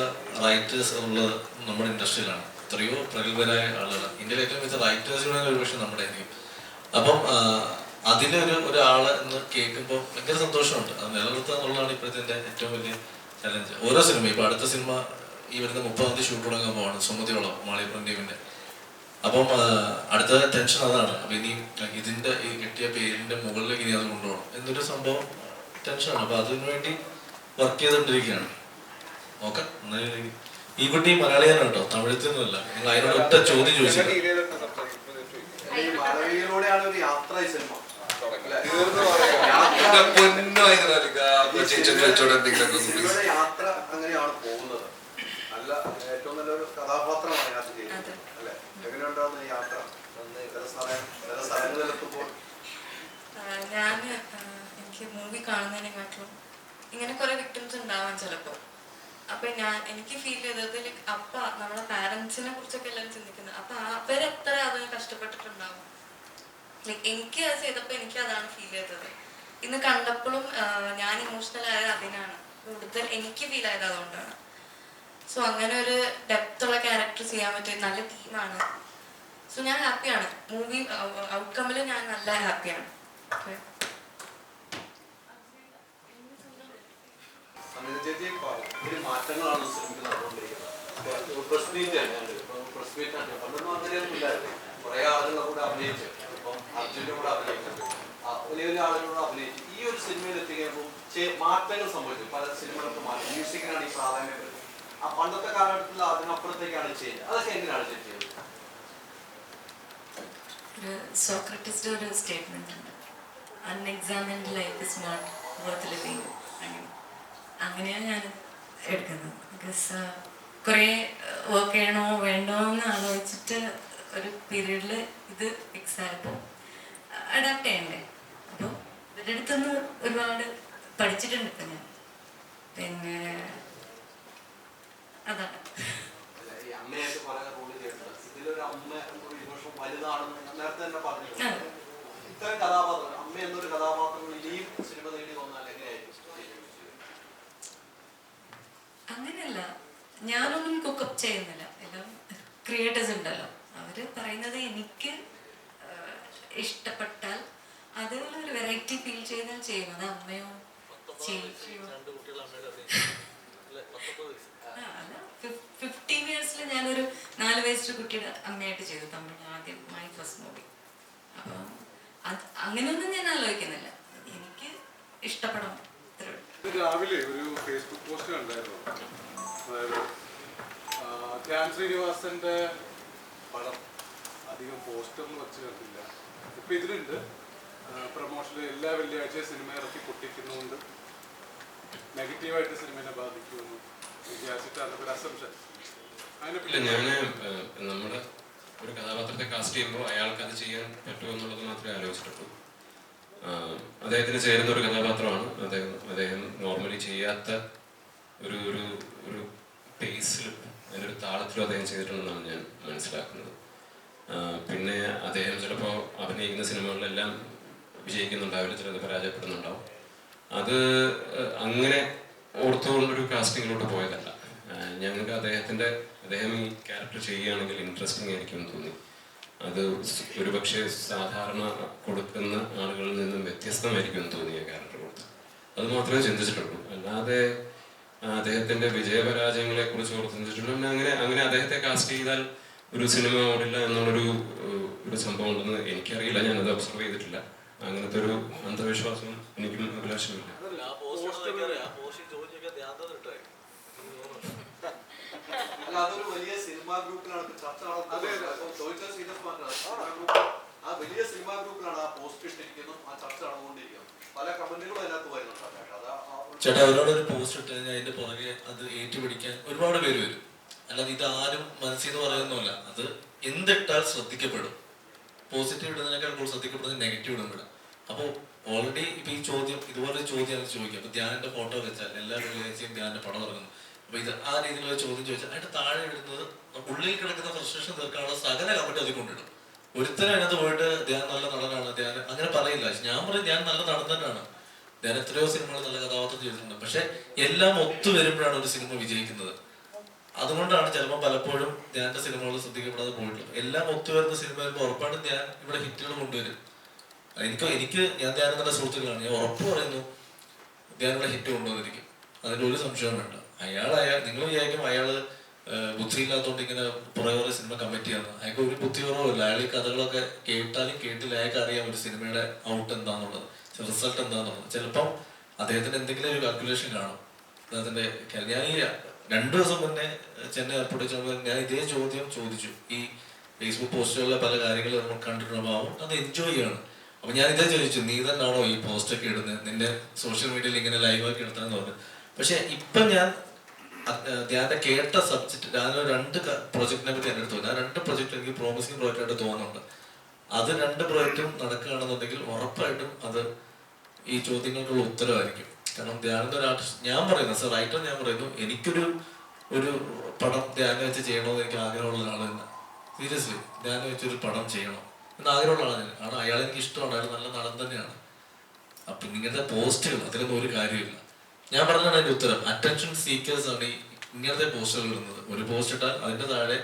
റൈറ്റേഴ്സ് ഉള്ളത് നമ്മുടെ ഇൻഡസ്ട്രിയിലാണ്. എത്രയോ പ്രഗത്ഭരായ ആളുകളാണ് ഇന്ത്യയിലെ ഏറ്റവും മികച്ച റൈറ്റേഴ്സിനെ ഒരുപക്ഷെ നമ്മുടെ ആയിരിക്കും. അപ്പം ഒരാള് എന്ന് കേൾക്കുമ്പോൾ ഭയങ്കര സന്തോഷമുണ്ട്. അത് നിലനിർത്തുക എന്നുള്ളതാണ് ഇപ്പോഴത്തെ ഏറ്റവും വലിയ ചലഞ്ച്. ഓരോ സിനിമ ഇപ്പം അടുത്ത സിനിമ ഈ വരുന്ന 30-ാം തീയതി ഷൂട്ട് തുടങ്ങാൻ പോവാണ്, സുമതിയോളം മാളികപ്പുറം ടീമിൻ്റെ. അപ്പം അടുത്ത ടെൻഷൻ അതാണ്. അപ്പം ഇനി ഇതിൻ്റെ ഈ കിട്ടിയ പേരിൻ്റെ മുകളിലേക്ക് ഇനി അത് കൊണ്ടുപോകണം എന്നൊരു സംഭവം ടെൻഷനാണ്. അപ്പം അതിനു വേണ്ടി വർക്ക് ചെയ്തുകൊണ്ടിരിക്കുകയാണ്. നോക്കാം. ഈ കുട്ടി മലയാളിയാണ് കേട്ടോ, തമിഴത്തൊന്നുമല്ല. നിങ്ങൾ അതിനോട് ഒറ്റ ചോദ്യം ചോദിച്ചില്ല. യാത്ര അങ്ങനെയാണ് പോകുന്നത്. നല്ല ഏറ്റവും നല്ലൊരു കഥാപാത്രമാണ് അതിനകത്ത് ചെയ്യുന്നത് അല്ലെ? എങ്ങനെയുണ്ടാവുന്ന യാത്ര ചില സ്ഥലങ്ങളിലെത്തുമ്പോൾ? എനിക്ക് മൂവി കാണുന്നതിനെക്കാട്ടിലും ഇങ്ങനെ കുറെ വിക്ടിംസ് ഉണ്ടാവാൻ ചിലപ്പോൾ. അപ്പൊ എനിക്ക് ഫീൽ ചെയ്തത് അപ്പ നമ്മളെ പാരന്റ്സിനെ കുറിച്ചൊക്കെ എല്ലാവരും ചിന്തിക്കുന്നത്. അപ്പൊ അവരെത്ര അത് കഷ്ടപ്പെട്ടിട്ടുണ്ടാവും. എനിക്ക് അത് ചെയ്തപ്പോ എനിക്ക് അതാണ് ഫീൽ ചെയ്തത്. ഇന്ന് കണ്ടപ്പോഴും ഞാൻ ഇമോഷണൽ ആയത് അതിനാണ് കൂടുതൽ എനിക്ക് ഫീൽ ആയത്, അതുകൊണ്ടാണ്. സോ അങ്ങനെ ഒരു ഡെപ്ത് ഉള്ള ക്യാരക്ടർ ചെയ്യാൻ പറ്റിയ നല്ല ടീമാണ്. സോ ഞാൻ ഹാപ്പിയാണ്. മൂവി ഔട്ട്കമ്മിൽ ഞാൻ നല്ല ഹാപ്പിയാണ്. മാറ്റങ്ങളാണ് സിനിമയ്ക്ക് നടന്നുകൊണ്ടിരിക്കുന്നത്. പ്രസ് മീറ്റ് പണ്ടൊന്നും അങ്ങനെയൊന്നും ഇല്ലായിരുന്നു. കുറെ ആളുകളുടെ കൂടെ അഭിനയിച്ചു, ഇപ്പം അർജുൻ്റെ കൂടെ അഭിനയിച്ചു, വലിയ വലിയ ആളുകളോട് അഭിനയിച്ചു. ഈ ഒരു സിനിമയിൽ എത്തിക്കുമ്പോൾ മാറ്റങ്ങൾ സംഭവിച്ചു. പല സിനിമകൾക്ക് മാറ്റി. മ്യൂസിക്കിനാണ് ഈ പ്രാധാന്യം വരുന്നത്. ആ പണ്ടത്തെ കാലഘട്ടത്തിൽ അതിനപ്പുറത്തേക്കാണ് ചെയ്യുന്നത്. അതൊക്കെ എങ്ങനെയാണ് ചെയ്തത്? സോക്രട്ടീസിന്റെ ഒരു സ്റ്റേറ്റ്മെന്റ് ഉണ്ട്, unexamined life is not worth living. അങ്ങനെയാണ് ഞാൻ എടുക്കുന്നത്. ബിക്കോസ് കുറേ വർക്ക് ചെയ്യണോ വേണ്ടോ എന്ന് ആലോചിച്ചിട്ട് ഒരു പീരീഡിൽ ഇത് ഫിക്സ് ആയപ്പോൾ അഡാപ്റ്റ് ചെയ്യണ്ടേ. അപ്പോൾ ഇവരുടെ അടുത്തുനിന്ന് ഒരുപാട് പഠിച്ചിട്ടുണ്ട് ഇപ്പം ഞാൻ. പിന്നെ അതാണ്. അമ്മയായിട്ട് പല റോള് ചെയ്തിട്ടുണ്ട്. ഇതിലൊരു അമ്മ എന്നൊരു ഇമോഷൻ വലുതാണെന്ന് നേരത്തെ തന്നെ പറഞ്ഞു. ഇത്തരം കഥാപാത്രം, അമ്മ എന്നൊരു കഥാപാത്രങ്ങൾ ഇനിയും സിനിമ നേടി വന്നാൽ എങ്ങനെയായിരിക്കും? അങ്ങനെയല്ല, ഞാനൊന്നും കുക്കപ്പ് ചെയ്യുന്നില്ല. എല്ലാം ക്രിയേറ്റേഴ്സ് ഉണ്ടല്ലോ, അവര് പറയുന്നത് എനിക്ക് ഇഷ്ടപ്പെട്ടാൽ അതേപോലെ ഒരു വെറൈറ്റി ഫീൽ ചെയ്താൽ ചെയ്യും. അത് അമ്മയോ ചേച്ചിയോ 15 ഇയേഴ്സിൽ ഞാനൊരു 4 വയസ്സുള്ള കുട്ടിയുടെ അമ്മയായിട്ട് ചെയ്തു തമിഴ് ആദ്യം, മൈ ഫസ്റ്റ് മൂവി. അപ്പം അത് അങ്ങനെയൊന്നും ഞാൻ ആലോചിക്കുന്നില്ല, എനിക്ക് ഇഷ്ടപ്പെടണം. രാവിലെ ഒരു ഫേസ്ബുക്ക് പോസ്റ്റ് കണ്ടായിരുന്നു. അതായത് ധ്യാൻ ശ്രീനിവാസന്റെ പടം അധികം പോസ്റ്ററിൽ വെച്ച് കണ്ടില്ല, ഇപ്പം ഇതിലുണ്ട്. പ്രൊമോഷനിൽ എല്ലാ വെള്ളിയാഴ്ചയും സിനിമ ഇറക്കി പൊട്ടിക്കുന്നതുകൊണ്ട് നെഗറ്റീവായിട്ട് സിനിമയെ ബാധിക്കുമെന്ന് വിചാരിച്ചിട്ടാണ് ഒരു അസംഷൻ. ഇല്ല, ഞാന് നമ്മുടെ ഒരു കഥാപാത്രത്തെ കാസ്റ്റ് ചെയ്യുമ്പോൾ അയാൾക്ക് അത് ചെയ്യാൻ പറ്റുമോ എന്നുള്ളത് മാത്രമേ ആലോചിച്ചിട്ടുള്ളൂ. അദ്ദേഹത്തിന് ചേരുന്ന ഒരു കഥാപാത്രമാണ്. അദ്ദേഹം നോർമലി ചെയ്യാത്ത ഒരു ഒരു ഒരു പേസിലും അതിൻ്റെ ഒരു താളത്തിലും അദ്ദേഹം ചെയ്തിട്ടുണ്ടെന്നാണ് ഞാൻ മനസ്സിലാക്കുന്നത്. പിന്നെ അദ്ദേഹം ചിലപ്പോൾ അഭിനയിക്കുന്ന സിനിമകളിലെല്ലാം വിജയിക്കുന്നുണ്ടാവില്ല, ചിലത് പരാജയപ്പെടുന്നുണ്ടാവും. അത് അങ്ങനെ ഓർത്തുകൊണ്ടൊരു കാസ്റ്റിങ്ങിലോട്ട് പോയതല്ല. ഞങ്ങൾക്ക് അദ്ദേഹം ഈ ക്യാരക്ടർ ചെയ്യുകയാണെങ്കിൽ ഇൻട്രസ്റ്റിംഗ് ആയിരിക്കും തോന്നി. അത് ഒരുപക്ഷെ സാധാരണ കൊടുക്കുന്ന ആളുകളിൽ നിന്നും വ്യത്യസ്തമായിരിക്കും തോന്നിയ ക്യാരക്ടർ കൊടുത്ത്. അത് മാത്രമേ ചിന്തിച്ചിട്ടുള്ളൂ. അല്ലാതെ അദ്ദേഹത്തിന്റെ വിജയപരാജയങ്ങളെ കുറിച്ച് ചിന്തിച്ചിട്ടുള്ളൂ. അങ്ങനെ അദ്ദേഹത്തെ കാസ്റ്റ് ചെയ്താൽ ഒരു സിനിമ ഓടില്ല എന്നുള്ളൊരു സംഭവം ഉണ്ടെന്ന് എനിക്കറിയില്ല, ഞാനത് ഒബ്സർവ് ചെയ്തിട്ടില്ല. അങ്ങനത്തെ ഒരു അന്ധവിശ്വാസം എനിക്കും അഭിലാഷമില്ല. അതൊരു വലിയ സിനിമാ ഗ്രൂപ്പിലാണ് ചർച്ച ആ വലിയ സിനിമാ ഗ്രൂപ്പിലാണ് ആ പോസ്റ്റ് ഇട്ടിരിക്കുന്നു, ആ ചർച്ച നടന്നുകൊണ്ടിരിക്കുന്നു. പല കമന്റുകളും അതിനകത്ത് വരുന്നുണ്ട്. ചേട്ടാ, അവരോടൊരു പോസ്റ്റ് ഇട്ട് കഴിഞ്ഞാൽ അതിന്റെ പുറകെ അത് ഏറ്റുപിടിക്കാൻ ഒരുപാട് പേര് വരും. അല്ലാതെ ഇത് ആരും മനസ്സിൽ നിന്ന് പറയുന്നല്ല. അത് എന്തിട്ടാൽ ശ്രദ്ധിക്കപ്പെടും. പോസിറ്റീവ് ഇടുന്നതിനേക്കാൾ കൂടുതൽ ശ്രദ്ധിക്കപ്പെടുന്നത് നെഗറ്റീവ് ഇടുന്നില്ല. അപ്പോൾ ഓൾറെഡി ഇപ്പൊ ഈ ചോദ്യം, ഇതുപോലൊരു ചോദ്യം ആണ് ചോദിക്കുക. അപ്പൊ ധ്യാനിന്റെ ഫോട്ടോ വെച്ചാൽ എല്ലാ വെള്ളിയാഴ്ചയും ധ്യാനിന്റെ പടം ഇറങ്ങുന്നു. അപ്പൊ ഇത് ആ രീതിയിലുള്ള ചോദ്യം ചോദിച്ചാൽ അതിന്റെ താഴെ ഇടുന്നത് ഉള്ളിൽ കിടക്കുന്ന ഫ്രസ്ട്രേഷൻ തീർക്കാനുള്ള സകല കമന്റ് അതിൽ കൊണ്ടിടും. ഒരുത്തരം അതിനകത്ത് പോയിട്ട് ധ്യാൻ നല്ല നടനാണ്, ധ്യാൻ അങ്ങനെ പറയില്ല. ഞാൻ പറയും ധ്യാൻ നല്ല നടൻ തന്നെയാണ്. ധ്യാൻ എത്രയോ സിനിമകൾ നല്ല കഥാപാത്രം ചെയ്തിട്ടുണ്ട്. പക്ഷെ എല്ലാം ഒത്തു വരുമ്പോഴാണ് ഒരു സിനിമ വിജയിക്കുന്നത്. അതുകൊണ്ടാണ് ചിലപ്പോൾ പലപ്പോഴും ധ്യാന്റെ സിനിമകൾ ശ്രദ്ധിക്കപ്പെടാതെ പോയിട്ടുള്ളത്. എല്ലാം ഒത്തുവരുന്ന സിനിമ വരുമ്പോൾ ഉറപ്പായിട്ടും ധ്യാൻ ഇവിടെ ഹിറ്റുകൾ കൊണ്ടുവരും. എനിക്ക് ഞാൻ ധ്യാനം തന്നെ സുഹൃത്തുക്കളാണ്, ഞാൻ ഉറപ്പ് പറയുന്നു ധ്യാൻ ഇവിടെ ഹിറ്റ് കൊണ്ടുവന്നിരിക്കും. അതിൽ ഒരു സംശയവും വേണ്ട. നിങ്ങൾ വിചാരിക്കും അയാള് ബുദ്ധിയില്ലാത്തതുകൊണ്ട് ഇങ്ങനെ കുറെ സിനിമ കമ്മിറ്റ് ചെയ്യുന്നത്. അയാൾക്ക് ഒരു ബുദ്ധിപൂർവ്വമില്ല. അയാൾ ഈ കഥകളൊക്കെ കേട്ടാലും കേട്ടില്ല അയാൾക്ക് അറിയാം ഒരു സിനിമയുടെ ഔട്ട് എന്താന്നുള്ളത്, റിസൾട്ട് എന്താന്നുള്ളത്. ചിലപ്പം അദ്ദേഹത്തിന് എന്തെങ്കിലും ഒരു കാൽക്കുലേഷൻ കാണും അദ്ദേഹത്തിന്റെ. ഞാൻ ഈ 2 ദിവസം മുന്നേ ചെന്നൈ എയർപോർട്ടിൽ ചെന്നപ്പോൾ ഞാൻ ഇതേ ചോദ്യം ചോദിച്ചു. ഈ ഫേസ്ബുക്ക് പോസ്റ്റുകളിലെ പല കാര്യങ്ങൾ നമ്മൾ കണ്ടിട്ടുണ്ടാവും, അത് എൻജോയ് ചെയ്യണം. അപ്പൊ ഞാൻ ഇതേ ചോദിച്ചു, നീ തന്നെയാണോ ഈ പോസ്റ്റൊക്കെ ഇടുന്നത്, നിന്റെ സോഷ്യൽ മീഡിയയിൽ ഇങ്ങനെ ലൈവാക്കി എടുത്താന്ന് പറഞ്ഞു. പക്ഷെ ഇപ്പം ഞാൻ ധ്യാന്റെ കേട്ട സബ്ജക്ട്, ഞാൻ 2 പ്രൊജക്റ്റിനെ പറ്റി എൻ്റെ അടുത്ത് തോന്നി. ആ 2 പ്രൊജക്ട് എനിക്ക് പ്രോമിസിങ് പ്രോജക്റ്റ് ആയിട്ട് തോന്നുന്നുണ്ട്. അത് 2 പ്രോജക്റ്റും നടക്കുകയാണെന്നുണ്ടെങ്കിൽ ഉറപ്പായിട്ടും അത് ഈ ചോദ്യങ്ങൾക്കുള്ള ഉത്തരവായിരിക്കും. കാരണം ധ്യാനിന്റെ ഒരു ആർട്ടിസ്റ്റ്, ഞാൻ പറയുന്നത് സർ റൈറ്റർ, ഞാൻ പറയുന്നു എനിക്കൊരു പടം ധ്യാനം വെച്ച് ചെയ്യണമെന്ന് എനിക്ക് ആഗ്രഹമുള്ള ഒരാൾ തന്നെ. സീരിയസ്ലി ധ്യാനം വെച്ചൊരു പടം ചെയ്യണം എന്ന് ആഗ്രഹമുള്ള ആളാണ് ഞാൻ. കാരണം അയാൾ എനിക്ക് ഇഷ്ടമാണ്, അയാൾ നല്ല നടൻ തന്നെയാണ്. അപ്പൊ ഇങ്ങനത്തെ പോസ്റ്റുകൾ അതിലൊന്നും ഒരു കാര്യമില്ല. ഞാൻ പറഞ്ഞാണ് അതിന്റെ ഉത്തരം. അറ്റൻഷൻ സീക്കേഴ്സ് ആണ് ഈ ഇങ്ങനത്തെ പോസ്റ്റുകൾ ഇടുന്നത്. ഒരു പോസ്റ്റ് ഇട്ടാൽ അതിന്റെ താഴെ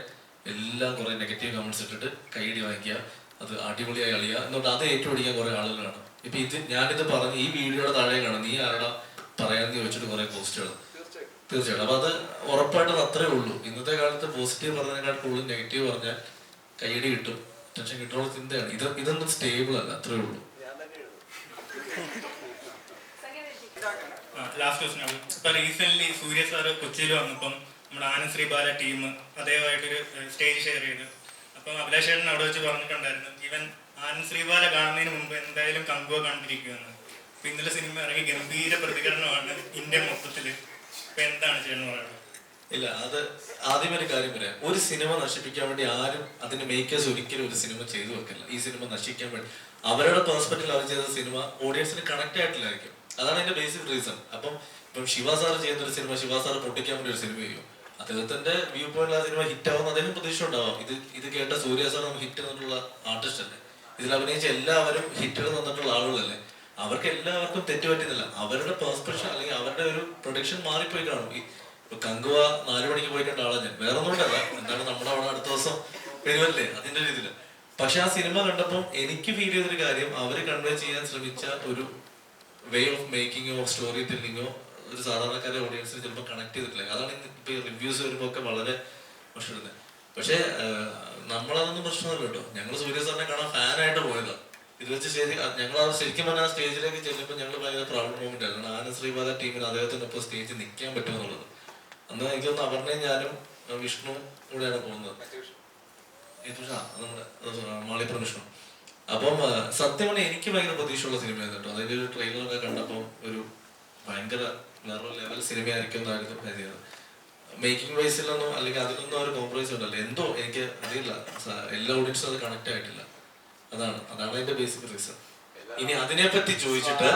എല്ലാം കുറെ നെഗറ്റീവ് കമന്റ്സ് ഇട്ടിട്ട് കൈയടി വാങ്ങിക്കുക, അത് അടിപൊളിയായി കളിയുക എന്നുകൊണ്ട് അത് ഏറ്റുപിടിക്കാൻ കുറെ ആളുകളാണ്. ഇപ്പൊ ഞാനിത് പറഞ്ഞ് ഈ വീഡിയോയുടെ താഴെ കാണും നീ ആരുടെ പറയാന്ന് ചോദിച്ചിട്ട് കുറെ പോസ്റ്റുകൾ. തീർച്ചയായിട്ടും. അപ്പൊ അത് ഉറപ്പായിട്ടും അത്രേ ഉള്ളൂ. ഇന്നത്തെ കാലത്ത് പോസിറ്റീവ് പറഞ്ഞതിനേക്കാൾ കൂടുതൽ നെഗറ്റീവ് പറഞ്ഞാൽ കൈയടി കിട്ടും, ടെൻഷൻ കിട്ടുന്ന ചിന്തയാണ്. ഇതൊന്നും സ്റ്റേബിൾ അല്ല, അത്രേ ഉള്ളൂ. ലാസ്റ്റ് ക്വസ്റ്റ്യൻ ആണ്. ഇപ്പൊ റീസെന്റ് സൂര്യ സാറ് കൊച്ചിയിൽ വന്നപ്പം നമ്മുടെ ആനന്ദ് ശ്രീബാല ടീം അതേമായിട്ടൊരു സ്റ്റേജ് ഷെയർ ചെയ്ത്. അപ്പം അഭിലാഷ് ചേട്ടൻ അവിടെ വെച്ച് പറഞ്ഞിട്ടുണ്ടായിരുന്നു ഈവൻ ആനന്ദ് ശ്രീബാല കാണുന്നതിന് മുമ്പ് എന്തായാലും കങ്കുവ കണ്ടിരിക്കുകയെന്ന്. അപ്പൊ ഇന്നലെ സിനിമ ഇറങ്ങി ഗംഭീര പ്രതികരണമാണ് ഇന്ത്യ മൊത്തത്തില്. അപ്പൊ എന്താണ് ചെയ്യണമെന്ന് പറയുന്നത്? ഇല്ല, അത് ആദ്യം ഒരു കാര്യം പറയാം. ഒരു സിനിമ നശിപ്പിക്കാൻ വേണ്ടി ആരും അതിന്റെ മേക്കേഴ്സ് ഒരിക്കലും ഒരു സിനിമ ചെയ്തു വെക്കില്ല. ഈ സിനിമ നശിക്കാൻ വേണ്ടി അവരുടെ പേഴ്സ്പെക്റ്റീവിൽ അവർ ചെയ്ത സിനിമ ഓഡിയൻസിന് കണക്ട് ആയിട്ടില്ലായിരിക്കും. അതാണ് അതിന്റെ ബേസിക് റീസൺ. ഇപ്പം ശിവ സാർ ചെയ്യുന്ന ഒരു സിനിമ ശിവ സാർ പൊട്ടിക്കാൻ വേണ്ടി ഒരു സിനിമ ചെയ്യും. അദ്ദേഹത്തിന്റെ വ്യൂ പോയിന്റ് ആ സിനിമ ഹിറ്റ് ആവുന്ന അദ്ദേഹം പ്രതീക്ഷ ഉണ്ടാവാം. ഇത് കേട്ട സൂര്യ സാർ നമുക്ക് ഹിറ്റ് തന്നിട്ടുള്ള ആർട്ടിസ്റ്റ് അല്ലേ, ഇതിൽ അഭിനയിച്ച എല്ലാവരും ഹിറ്റുകൾ തന്നിട്ടുള്ള ആളുകളല്ലേ. അവർക്ക് എല്ലാവർക്കും തെറ്റുപറ്റുന്നില്ല. അവരുടെ പെർസ്പെക്ഷൻ അല്ലെങ്കിൽ അവരുടെ ഒരു പ്രൊഡിക്ഷൻ മാറിപ്പോയി കാണും. ഇപ്പൊ കങ്കുവ 4 മണിക്ക് പോയി കണ്ട ആളാ ഞാൻ. വേറെ ഒന്നുകൊണ്ടല്ല, എന്താണ് നമ്മുടെ അവിടെ അടുത്ത ദിവസം വരുമല്ലേ അതിന്റെ രീതിയിൽ. പക്ഷെ ആ സിനിമ കണ്ടപ്പോൾ എനിക്ക് ഫീൽ ചെയ്തൊരു കാര്യം, അവര് കൺവേ ചെയ്യാൻ ശ്രമിച്ച ഒരു വേ ഓഫ് മേക്കിങ്ങോ സ്റ്റോറി ടെല്ലിങ്ങോ ഒരു സാധാരണക്കാരെ ഓഡിയൻസിന് ചിലപ്പോൾ കണക്ട് ചെയ്തിട്ടില്ല. അതാണ് ഇപ്പൊ റിവ്യൂസ് വരുമ്പോൾ ഒക്കെ വളരെ പ്രശ്നമില്ല. പക്ഷെ നമ്മളതൊന്നും പ്രശ്നമല്ല കേട്ടോ. ഞങ്ങൾ സൂര്യ സാറിനെ കാണാൻ ഫാനായിട്ട് പോയതാണ്. ഇത് വെച്ച് ഞങ്ങൾ ശരിക്കും പറഞ്ഞാൽ ആ സ്റ്റേജിലേക്ക് ചെല്ലുമ്പോൾ ഞങ്ങൾ ഭയങ്കര പ്രൗഡ് മൊമെന്റ് ആയിരുന്നു. ആനന്ദ് ശ്രീബാല ടീമിന് അദ്ദേഹത്തിനൊപ്പം സ്റ്റേജിൽ നിൽക്കാൻ പറ്റുമെന്നുള്ളത്. അന്ന് എനിക്കൊന്ന് അപർണയും ഞാനും വിഷ്ണു കൂടെയാണ് പോകുന്നത്. നമ്മുടെ മാളിപ്പുറം വിഷ്ണു. അപ്പം സത്യം പറഞ്ഞാൽ എനിക്ക് ഭയങ്കര പ്രതീക്ഷയുള്ള സിനിമയായിരുന്നു കേട്ടോ. അതിന്റെ ഒരു ട്രെയിലറൊക്കെ കണ്ടപ്പോൾ ഒരു ഭയങ്കര വേറെ ലെവൽ സിനിമയായിരിക്കും എന്നായിരുന്നു കരുതിയത്. മേക്കിംഗ് വൈസിലൊന്നും അല്ലെങ്കിൽ അതിലൊന്നും ഒരു കോംപ്രമൈസ് ഉണ്ടല്ലോ. എന്തോ എനിക്ക് അറിയില്ല, എല്ലാ ഓഡിയൻസും അത് കണക്ട് ആയിട്ടില്ല. അതാണ് അതിന്റെ ബേസിക് റീസൺ. ഇനി അതിനെപ്പറ്റി ചോദിച്ചിട്ട്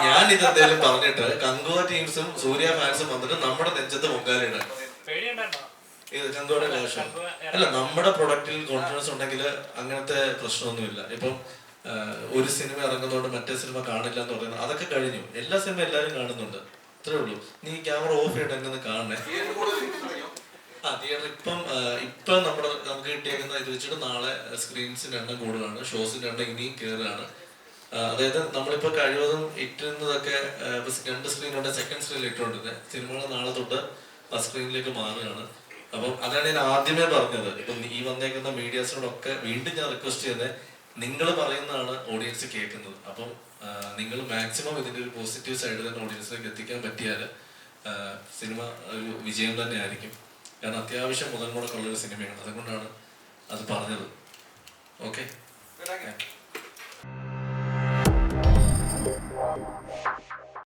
ഞാൻ ഇത് എന്തെങ്കിലും പറഞ്ഞിട്ട് കങ്കുവ ടീംസും സൂര്യ ഫാൻസും വന്നിട്ട് നമ്മുടെ നെഞ്ചത്ത് പൊങ്കാലയിടാൻ കങ്കുവയുടെ കാശം അല്ല, നമ്മുടെ പ്രൊഡക്റ്റിൽ കോൺഫിഡൻസ് ഉണ്ടെങ്കിൽ അങ്ങനത്തെ പ്രശ്നമൊന്നുമില്ല. ഇപ്പം ഒരു സിനിമ ഇറങ്ങുന്നതുകൊണ്ട് മറ്റേ സിനിമ കാണില്ല എന്ന് പറയുന്നത് അതൊക്കെ കഴിഞ്ഞു. എല്ലാ സിനിമ എല്ലാവരും കാണുന്നുണ്ട്, അത്രേ ഉള്ളൂ. നീ ക്യാമറ ഓഫ് ചെയ്യണം എന്നെ കാണണേ. തിയേറ്റർ ഇപ്പം നമുക്ക് കിട്ടിയേക്കുന്ന ഇത് വെച്ചിട്ട് നാളെ സ്ക്രീൻസിന്റെ എണ്ണം കൂടുതലാണ്, ഷോസിന്റെ എണ്ണം ഇനിയും കയറുകയാണ്. അതായത് നമ്മളിപ്പോ കഴിവതും ഇട്ടിരുന്നതൊക്കെ 2 സ്ക്രീനുണ്ട്, സെക്കൻഡ് സ്ക്രീനിൽ ഇട്ടുകൊണ്ടിരുന്നത് സിനിമകൾ നാളെ തൊട്ട് ഫസ്റ്റ് സ്ക്രീനിലേക്ക് മാറുകയാണ്. അപ്പം അതാണ് ഞാൻ ആദ്യമേ പറഞ്ഞത്. ഇപ്പം ഈ വന്നേക്കുന്ന മീഡിയാസിനോടൊക്കെ വീണ്ടും ഞാൻ റിക്വസ്റ്റ് ചെയ്യുന്നത്, നിങ്ങൾ പറയുന്നതാണ് ഓഡിയൻസ് കേൾക്കുന്നത്. അപ്പം നിങ്ങൾ മാക്സിമം ഇതിന്റെ ഒരു പോസിറ്റീവ് സൈഡ് തന്നെ ഓഡിയൻസിലേക്ക് എത്തിക്കാൻ പറ്റിയാൽ സിനിമ ഒരു വിജയം തന്നെ ആയിരിക്കും. കാരണം അത്യാവശ്യം മുതൽ മുടക്കുള്ളൊരു സിനിമയാണ്, അതുകൊണ്ടാണ് അത് പറഞ്ഞത്. ഓക്കെ.